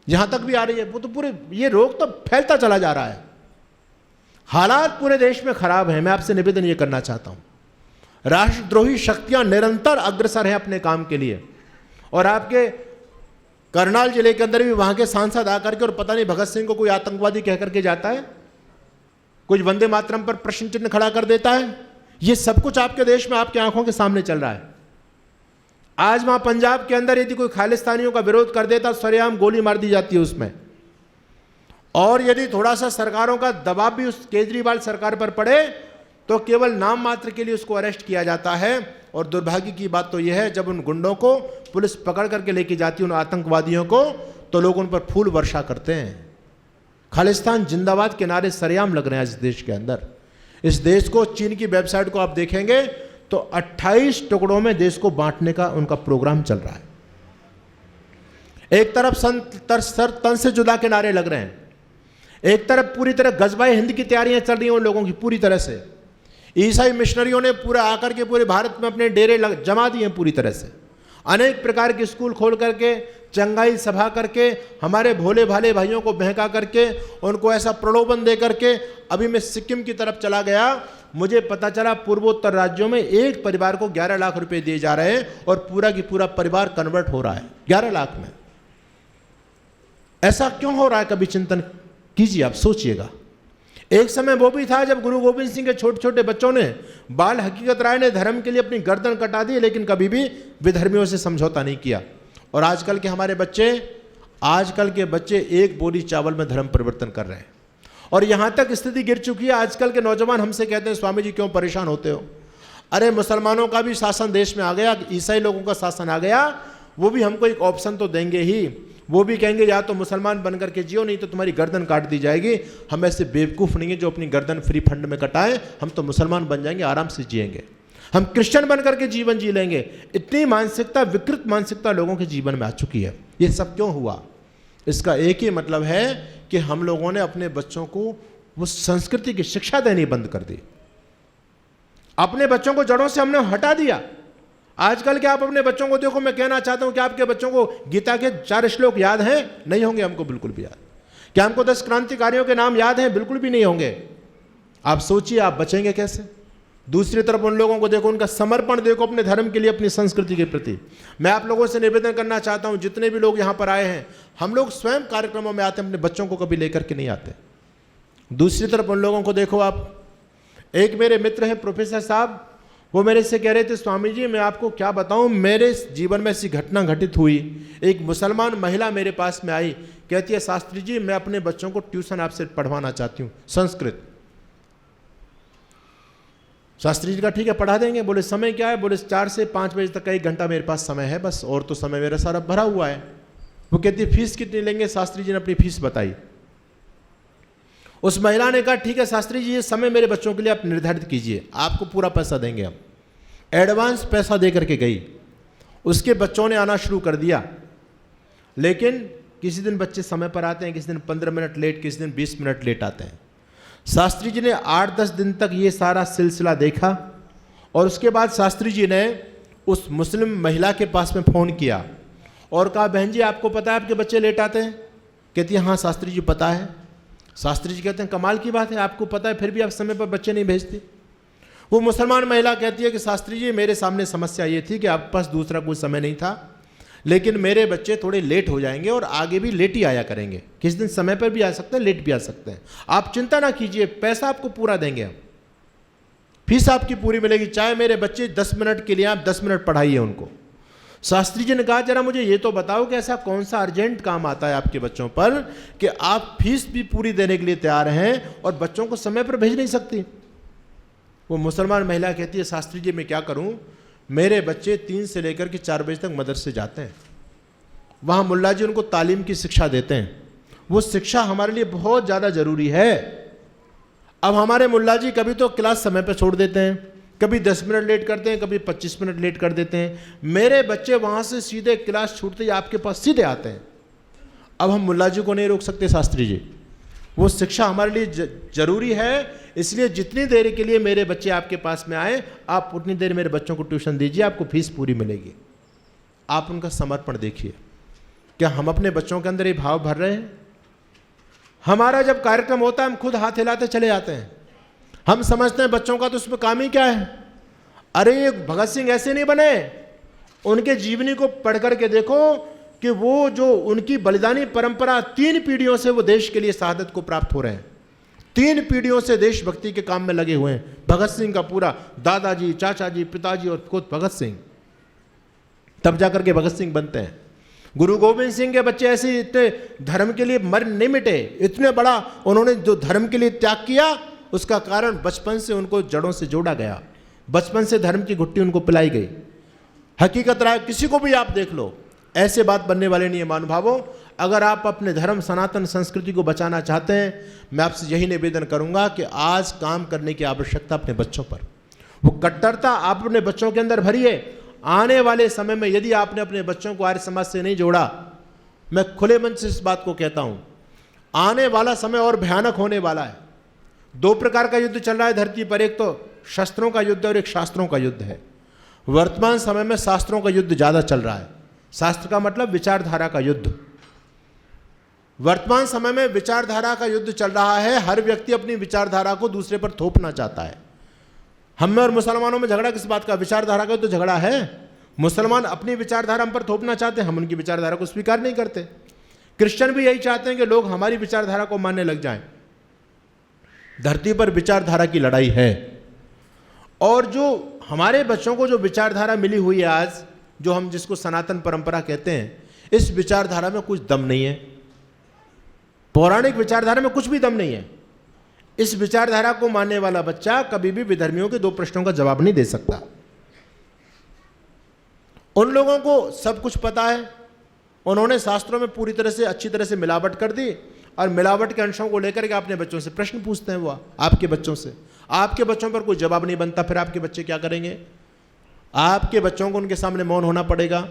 जहां तक भी आ रही है। वो तो पूरे ये रोग तो फैलता चला जा रहा है। हालात पूरे देश में खराब हैं। मैं आपसे निवेदन ये करना चाहता हूं, राष्ट्रद्रोही शक्तियां निरंतर अग्रसर हैं अपने काम के लिए। और आपके करनाल जिले के अंदर भी वहां के सांसद आकर के और पता नहीं भगत सिंह को कोई आतंकवादी कह करके जाता है, कुछ वंदे मातरम पर प्रश्न चिन्ह खड़ा कर देता है। ये सब कुछ आपके देश में आपकी आंखों के सामने चल रहा है। आज वहां पंजाब के अंदर यदि कोई खालिस्तानियों का विरोध कर देता, सरेआम गोली मार दी जाती है उसमें। और यदि थोड़ा सा सरकारों का दबाव भी उस केजरीवाल सरकार पर पड़े तो केवल नाम मात्र के लिए उसको अरेस्ट किया जाता है। और दुर्भाग्य की बात तो यह है, जब उन गुंडों को पुलिस पकड़ करके लेके जाती है, उन आतंकवादियों को, तो लोग उन पर फूल वर्षा करते हैं। खालिस्तान जिंदाबाद के नारे सरेआम लग रहे हैं इस देश के अंदर। इस देश को, चीन की वेबसाइट को आप देखेंगे तो 28 टुकड़ों में देश को बांटने का उनका प्रोग्राम चल रहा है। एक तरफ सर तन से जुदा के नारे लग रहे हैं, एक तरफ पूरी तरह गजबाए हिंद की तैयारियां चल रही हैं उन लोगों की पूरी तरह से। ईसाई मिशनरियों ने पूरा आकर के पूरे भारत में अपने डेरे जमा दिए हैं पूरी तरह से। अनेक प्रकार के स्कूल खोल करके, चंगाई सभा करके, हमारे भोले भाले भाइयों को बहका करके, उनको ऐसा प्रलोभन दे करके। अभी मैं सिक्किम की तरफ चला गया, मुझे पता चला पूर्वोत्तर राज्यों में एक परिवार को 11 लाख रुपए दिए जा रहे हैं और पूरा की पूरा परिवार कन्वर्ट हो रहा है 11 लाख में। ऐसा क्यों हो रहा है? कभी चिंतन कीजिए, आप सोचिएगा। एक समय वो भी था जब गुरु गोविंद सिंह के छोटे छोटे बच्चों ने, बाल हकीकत राय ने धर्म के लिए अपनी गर्दन कटा दी, लेकिन कभी भी विधर्मियों से समझौता नहीं किया। और आजकल के हमारे बच्चे, आजकल के बच्चे एक बोरी चावल में धर्म परिवर्तन कर रहे हैं। और यहां तक स्थिति गिर चुकी है, आजकल के नौजवान हमसे कहते हैं, स्वामी जी क्यों परेशान होते हो? अरे मुसलमानों का भी शासन देश में आ गया, ईसाई लोगों का शासन आ गया, वो भी हमको एक ऑप्शन तो देंगे ही। वो भी कहेंगे या तो मुसलमान बनकर के जियो, नहीं तो तुम्हारी गर्दन काट दी जाएगी। हम ऐसे बेवकूफ़ नहीं है जो अपनी गर्दन फ्री फंड में कटाएं। हम तो मुसलमान बन जाएंगे, आराम से जिएंगे, हम क्रिश्चियन बनकर के जीवन जी लेंगे। इतनी मानसिकता, विकृत मानसिकता लोगों के जीवन में आ चुकी है। ये सब क्यों हुआ? इसका एक ही मतलब है कि हम लोगों ने अपने बच्चों को वो संस्कृति की शिक्षा देनी बंद कर दी। अपने बच्चों को जड़ों से हमने हटा दिया। आजकल के आप अपने बच्चों को देखो, मैं कहना चाहता हूं कि आपके बच्चों को गीता के 4 श्लोक याद हैं? नहीं होंगे, हमको बिल्कुल भी याद। क्या हमको 10 क्रांतिकारियों के नाम याद हैं? बिल्कुल भी नहीं होंगे। आप सोचिए, आप बचेंगे कैसे? दूसरी तरफ उन लोगों को देखो, उनका समर्पण देखो अपने धर्म के लिए, अपनी संस्कृति के प्रति। मैं आप लोगों से निवेदन करना चाहता हूं, जितने भी लोग यहां पर आए हैं, हम लोग स्वयं कार्यक्रमों में आते हैं, अपने बच्चों को कभी लेकर के नहीं आते। दूसरी तरफ उन लोगों को देखो आप। एक मेरे मित्र हैं प्रोफेसर साहब, वो मेरे से कह रहे थे, स्वामी जी मैं आपको क्या बताऊं, मेरे जीवन में ऐसी घटना घटित हुई। एक मुसलमान महिला मेरे पास में आई, कहती है, शास्त्री जी मैं अपने बच्चों को ट्यूशन आपसे पढ़वाना चाहती हूं, संस्कृत। शास्त्री जी का ठीक है, पढ़ा देंगे। बोले समय क्या है? बोले 4 से 5 बजे तक का 1 घंटा मेरे पास समय है बस, और तो समय मेरा सारा भरा हुआ है। वो कहती है फीस कितनी लेंगे? शास्त्री जी ने अपनी फीस बताई। उस महिला ने कहा ठीक है शास्त्री जी, ये समय मेरे बच्चों के लिए आप निर्धारित कीजिए, आपको पूरा पैसा देंगे हम। एडवांस पैसा दे करके गई। उसके बच्चों ने आना शुरू कर दिया, लेकिन किसी दिन बच्चे समय पर आते हैं, किसी दिन 15 मिनट लेट, किसी दिन 20 मिनट लेट आते हैं। शास्त्री जी ने 8-10 दिन तक ये सारा सिलसिला देखा और उसके बाद शास्त्री जी ने उस मुस्लिम महिला के पास में फ़ोन किया और कहा, बहन जी आपको पता है आपके बच्चे लेट आते हैं? कहती है हाँ शास्त्री जी पता है। शास्त्री जी कहते हैं कमाल की बात है, आपको पता है फिर भी आप समय पर बच्चे नहीं भेजते। वो मुसलमान महिला कहती है कि शास्त्री जी मेरे सामने समस्या ये थी कि आपके पास दूसरा कोई समय नहीं था, लेकिन मेरे बच्चे थोड़े लेट हो जाएंगे और आगे भी लेट ही आया करेंगे, किस दिन समय पर भी आ सकते हैं, लेट भी आ सकते हैं। आप चिंता ना कीजिए, पैसा आपको पूरा देंगे हम, फीस आपकी पूरी मिलेगी, चाहे मेरे बच्चे 10 मिनट के लिए आप 10 मिनट पढ़ाइए उनको। शास्त्री जी ने कहा जरा मुझे ये तो बताओ कि ऐसा कौन सा अर्जेंट काम आता है आपके बच्चों पर कि आप फीस भी पूरी देने के लिए तैयार हैं और बच्चों को समय पर भेज नहीं सकती। वो मुसलमान महिला कहती है शास्त्री जी मैं क्या करूं, मेरे बच्चे 3 से लेकर के 4 बजे तक मदरसे जाते हैं, वहाँ मुल्ला जी उनको तालीम की शिक्षा देते हैं, वो शिक्षा हमारे लिए बहुत ज़्यादा ज़रूरी है। अब हमारे मुल्ला जी कभी तो क्लास समय पर छोड़ देते हैं, कभी 10 मिनट लेट करते हैं, कभी 25 मिनट लेट कर देते हैं। मेरे बच्चे वहाँ से सीधे क्लास छूटते ही आपके पास सीधे आते हैं। अब हम मुल्ला जी को नहीं रोक सकते शास्त्री जी, वो शिक्षा हमारे लिए जरूरी है। इसलिए जितनी देर के लिए मेरे बच्चे आपके पास में आए, आप उतनी देर मेरे बच्चों को ट्यूशन दीजिए, आपको फीस पूरी मिलेगी। आप उनका समर्पण देखिए। क्या हम अपने बच्चों के अंदर ये भाव भर रहे हैं? हमारा जब कार्यक्रम होता है हम खुद हाथ हिलाते चले जाते हैं। हम समझते हैं बच्चों का तो उसमें काम ही क्या है। अरे ये भगत सिंह ऐसे नहीं बने। उनके जीवनी को पढ़ करके देखो कि वो जो उनकी बलिदानी परंपरा 3 पीढ़ियों से वो देश के लिए शहादत को प्राप्त हो रहे हैं। 3 पीढ़ियों से देशभक्ति के काम में लगे हुए हैं। भगत सिंह का पूरा दादाजी, चाचा जी, पिताजी और खुद भगत सिंह, तब जाकर के भगत सिंह बनते हैं। गुरु गोविंद सिंह के बच्चे ऐसे इतने धर्म के लिए मर नहीं मिटे। इतने बड़ा उन्होंने जो धर्म के लिए त्याग किया, उसका कारण बचपन से उनको जड़ों से जोड़ा गया। बचपन से धर्म की घुट्टी उनको पिलाई गई। हकीकत रहा, किसी को भी आप देख लो, ऐसे बात बनने वाले नहीं है। महानुभावों, अगर आप अपने धर्म सनातन संस्कृति को बचाना चाहते हैं, मैं आपसे यही निवेदन करूंगा कि आज काम करने की आवश्यकता अपने बच्चों पर। वो कट्टरता आप अपने बच्चों के अंदर भरिए। आने वाले समय में यदि आपने अपने बच्चों को आर्य समाज से नहीं जोड़ा, मैं खुले मन से इस बात को कहता हूं, आने वाला समय और भयानक होने वाला है। 2 प्रकार का युद्ध चल रहा है धरती पर, एक तो शस्त्रों का युद्ध और एक शास्त्रों का युद्ध है। वर्तमान समय में शास्त्रों का युद्ध ज्यादा चल रहा है। शास्त्र का मतलब विचारधारा का युद्ध। वर्तमान समय में विचारधारा का युद्ध चल रहा है। हर व्यक्ति अपनी विचारधारा को दूसरे पर थोपना चाहता है। हम में और मुसलमानों में झगड़ा किस बात का? विचारधारा का तो झगड़ा है। मुसलमान अपनी विचारधारा हम पर थोपना चाहते हैं, हम उनकी विचारधारा को स्वीकार नहीं करते। क्रिश्चियन भी यही चाहते हैं कि लोग हमारी विचारधारा को मानने लग जाएं। धरती पर विचारधारा की लड़ाई है। और जो हमारे बच्चों को जो विचारधारा मिली हुई है आज, जो हम जिसको सनातन परंपरा कहते हैं, इस विचारधारा में कुछ दम नहीं है। पौराणिक विचारधारा में कुछ भी दम नहीं है। इस विचारधारा को मानने वाला बच्चा कभी भी विधर्मियों के 2 प्रश्नों का जवाब नहीं दे सकता। उन लोगों को सब कुछ पता है। उन्होंने शास्त्रों में पूरी तरह से अच्छी तरह से मिलावट कर दी, और मिलावट के अंशों को लेकर के अपने बच्चों से प्रश्न पूछते हैं। वो आपके बच्चों से, आपके बच्चों पर कोई जवाब नहीं बनता, फिर आपके बच्चे क्या करेंगे? आपके बच्चों को उनके सामने मौन होना पड़ेगा।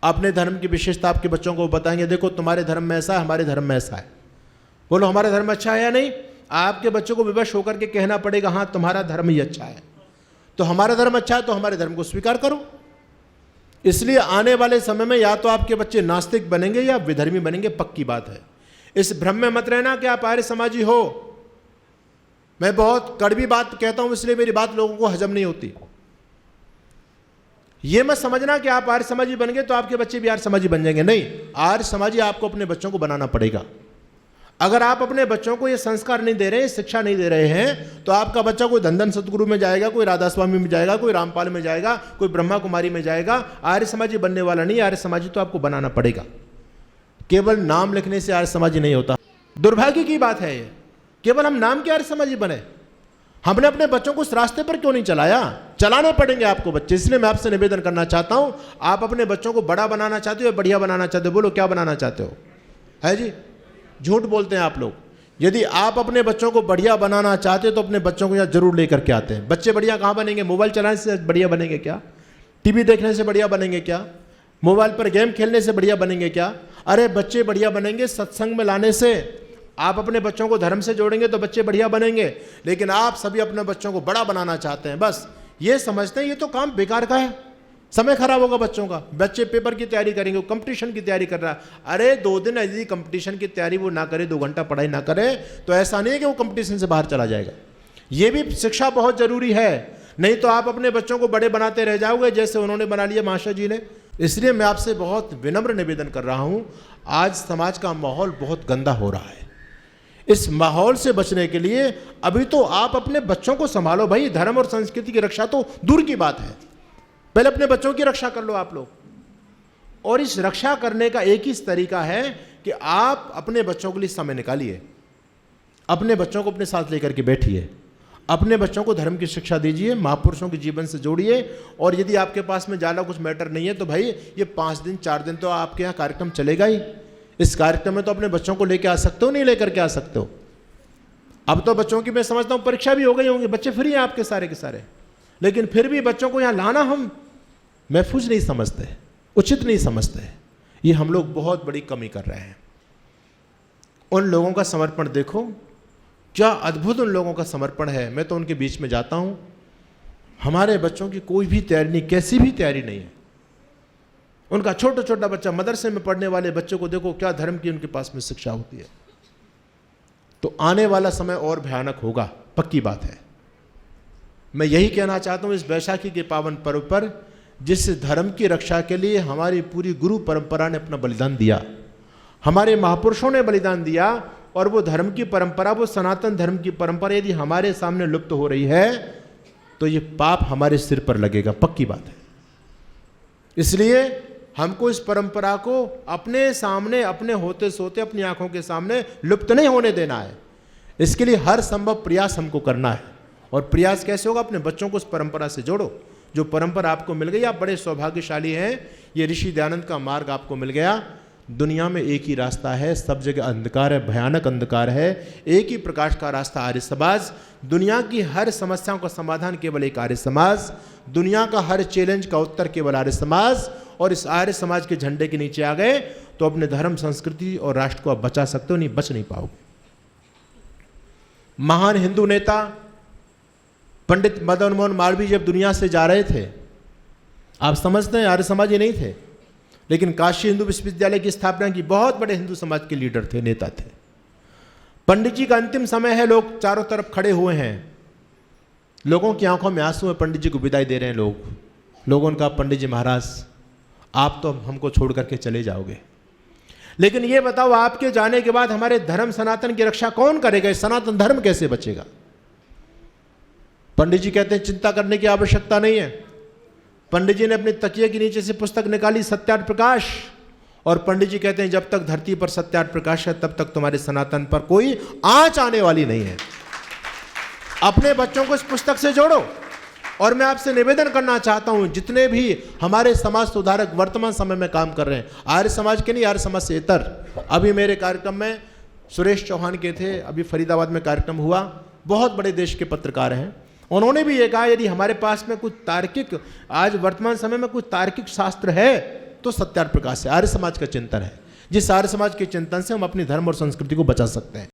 अपने धर्म की विशेषता आपके बच्चों को बताएंगे, देखो तुम्हारे धर्म में ऐसा है, हमारे धर्म में ऐसा है। बोलो हमारा धर्म अच्छा है या नहीं? आपके बच्चों को विवश होकर के कहना पड़ेगा, हाँ तुम्हारा धर्म ही अच्छा है। तो हमारा धर्म अच्छा है तो हमारे धर्म को स्वीकार करो। इसलिए आने वाले समय में या तो आपके बच्चे नास्तिक बनेंगे या विधर्मी बनेंगे, पक्की बात है। इस भ्रम में मत रहना कि आप आर्य समाजी हो। मैं बहुत कड़वी बात कहता हूं, इसलिए मेरी बात लोगों को हजम नहीं होती। यह मत समझना कि आप आर्य समाजी बन गए तो आपके बच्चे भी आर्य समाजी बन जाएंगे। नहीं, आर्य समाजी आपको अपने बच्चों को बनाना पड़ेगा। अगर आप अपने बच्चों को ये संस्कार नहीं दे रहे, शिक्षा नहीं दे रहे हैं, तो आपका बच्चा कोई धनधन सतगुरु में जाएगा, कोई राधा स्वामी में जाएगा, कोई रामपाल में जाएगा, कोई ब्रह्मा कुमारी में जाएगा। आर्य समाजी बनने वाला नहीं। आर्य समाजी तो आपको बनाना पड़ेगा। केवल नाम लिखने से आर्य समाजी नहीं होता। दुर्भाग्य की बात है ये, केवल हम नाम के आर्य समाजी बने। हमने अपने बच्चों को उस रास्ते पर क्यों नहीं चलाया? चलाने पड़ेंगे आपको बच्चे। इसलिए मैं आपसे निवेदन करना चाहता हूं, आप अपने बच्चों को बड़ा बनाना चाहते हो या बढ़िया बनाना चाहते हो? बोलो क्या बनाना चाहते हो? है जी, झूठ बोलते हैं आप लोग। यदि आप अपने बच्चों को बढ़िया बनाना चाहते हो तो अपने बच्चों को यहाँ जरूर लेकर के आते हैं। बच्चे बढ़िया कहाँ बनेंगे? मोबाइल चलाने से बढ़िया बनेंगे क्या? टीवी देखने से बढ़िया बनेंगे क्या? मोबाइल पर गेम खेलने से बढ़िया बनेंगे क्या? अरे बच्चे बढ़िया बनेंगे सत्संग में लाने से। आप अपने बच्चों को धर्म से जोड़ेंगे तो बच्चे बढ़िया बनेंगे। लेकिन आप सभी अपने बच्चों को बड़ा बनाना चाहते हैं, बस ये समझते हैं ये तो काम बेकार का है, समय खराब होगा बच्चों का। बच्चे पेपर की तैयारी करेंगे, कंपटीशन की तैयारी कर रहा है। अरे 2 दिन यदि कंपटीशन की तैयारी वो ना करे, 2 घंटा पढ़ाई ना करे, तो ऐसा नहीं है कि वो कंपटीशन से बाहर चला जाएगा। ये भी शिक्षा बहुत जरूरी है, नहीं तो आप अपने बच्चों को बड़े बनाते रह जाओगे जैसे उन्होंने बना लिया महाशय जी ने। इसलिए मैं आपसे बहुत विनम्र निवेदन कर रहा हूं, आज समाज का माहौल बहुत गंदा हो रहा है। इस माहौल से बचने के लिए अभी तो आप अपने बच्चों को संभालो भाई। धर्म और संस्कृति की रक्षा तो दूर की बात है, पहले अपने बच्चों की रक्षा कर लो आप लोग। और इस रक्षा करने का एक ही तरीका है कि आप अपने बच्चों के लिए समय निकालिए, अपने बच्चों को अपने साथ लेकर के बैठिए, अपने बच्चों को धर्म की शिक्षा दीजिए, महापुरुषों के जीवन से जोड़िए। और यदि आपके पास में ज़्यादा कुछ मैटर नहीं है तो भाई ये 5 दिन 4 दिन तो आपके यहाँ कार्यक्रम चलेगा ही। इस कार्यक्रम में तो अपने बच्चों को लेकर आ सकते हो, नहीं लेकर के आ सकते हो। अब तो बच्चों की मैं समझता हूँ परीक्षा भी हो गई होंगी, बच्चे फ्री हैं आपके सारे के सारे, लेकिन फिर भी बच्चों को यहाँ लाना हम महफूज नहीं समझते, उचित नहीं समझते। ये हम लोग बहुत बड़ी कमी कर रहे हैं। उन लोगों का समर्पण देखो, क्या अद्भुत उन लोगों का समर्पण है। मैं तो उनके बीच में जाता हूँ, हमारे बच्चों की कोई भी तैयारी नहीं, कैसी भी तैयारी नहीं है। उनका छोटा छोटा बच्चा, मदरसे में पढ़ने वाले बच्चों को देखो, क्या धर्म की उनके पास में शिक्षा होती है। तो आने वाला समय और भयानक होगा, पक्की बात है। मैं यही कहना चाहता हूँ इस बैसाखी के पावन पर्व पर, जिस धर्म की रक्षा के लिए हमारी पूरी गुरु परंपरा ने अपना बलिदान दिया, हमारे महापुरुषों ने बलिदान दिया, और वो धर्म की परंपरा, वो सनातन धर्म की परंपरा यदि हमारे सामने लुप्त हो रही है तो ये पाप हमारे सिर पर लगेगा, पक्की बात है। इसलिए हमको इस परंपरा को अपने सामने, अपने होते सोते अपनी आंखों के सामने लुप्त नहीं होने देना है। इसके लिए हर संभव प्रयास हमको करना है। और प्रयास कैसे होगा? अपने बच्चों को उस परंपरा से जोड़ो। जो परंपरा आपको मिल गई, आप बड़े सौभाग्यशाली हैं। ये ऋषि दयानंद का मार्ग आपको मिल गया। दुनिया में एक ही रास्ता है, सब जगह अंधकार है, भयानक अंधकार है। एक ही प्रकाश का रास्ता आर्य समाज। दुनिया की हर समस्याओं का समाधान केवल एक आर्य समाज। दुनिया का हर चैलेंज का उत्तर केवल आर्य समाज। और इस आर्य समाज के झंडे के नीचे आ गए तो अपने धर्म, संस्कृति और राष्ट्र को आप बचा सकते हो, नहीं बच नहीं पाओगे। महान हिंदू नेता पंडित मदन मोहन मालवीय जब दुनिया से जा रहे थे, आप समझते हैं आर्य समाज ही नहीं थे, लेकिन काशी हिंदू विश्वविद्यालय की स्थापना की, बहुत बड़े हिंदू समाज के लीडर थे, नेता थे। पंडित जी का अंतिम समय है, लोग चारों तरफ खड़े हुए हैं, लोगों की आंखों में आंसू है, पंडित जी को विदाई दे रहे हैं लोग। लोगों ने कहा, पंडित जी महाराज आप तो हमको छोड़ करके चले जाओगे, लेकिन ये बताओ आपके जाने के बाद हमारे धर्म सनातन की रक्षा कौन करेगा? सनातन धर्म कैसे बचेगा? पंडित जी कहते हैं चिंता करने की आवश्यकता नहीं है। पंडित जी ने अपने तकिए के नीचे से पुस्तक निकाली, सत्यार्थ प्रकाश, और पंडित जी कहते हैं जब तक धरती पर सत्यार्थ प्रकाश है तब तक तुम्हारे सनातन पर कोई आंच आने वाली नहीं है। अपने बच्चों को इस पुस्तक से जोड़ो। और मैं आपसे निवेदन करना चाहता हूं, जितने भी हमारे समाज सुधारक वर्तमान समय में काम कर रहे हैं, आर्य समाज के नहीं, आर्य समाज से इतर। अभी मेरे कार्यक्रम में सुरेश चौहान के थे, अभी फरीदाबाद में कार्यक्रम हुआ, बहुत बड़े देश के पत्रकार हैं। उन्होंने भी ये कहा, यदि हमारे पास में कुछ तार्किक, आज वर्तमान समय में कुछ तार्किक शास्त्र है तो सत्यार्थ प्रकाश है, आर्य समाज का चिंतन है, जिस आर्य समाज के चिंतन से हम अपनी धर्म और संस्कृति को बचा सकते हैं।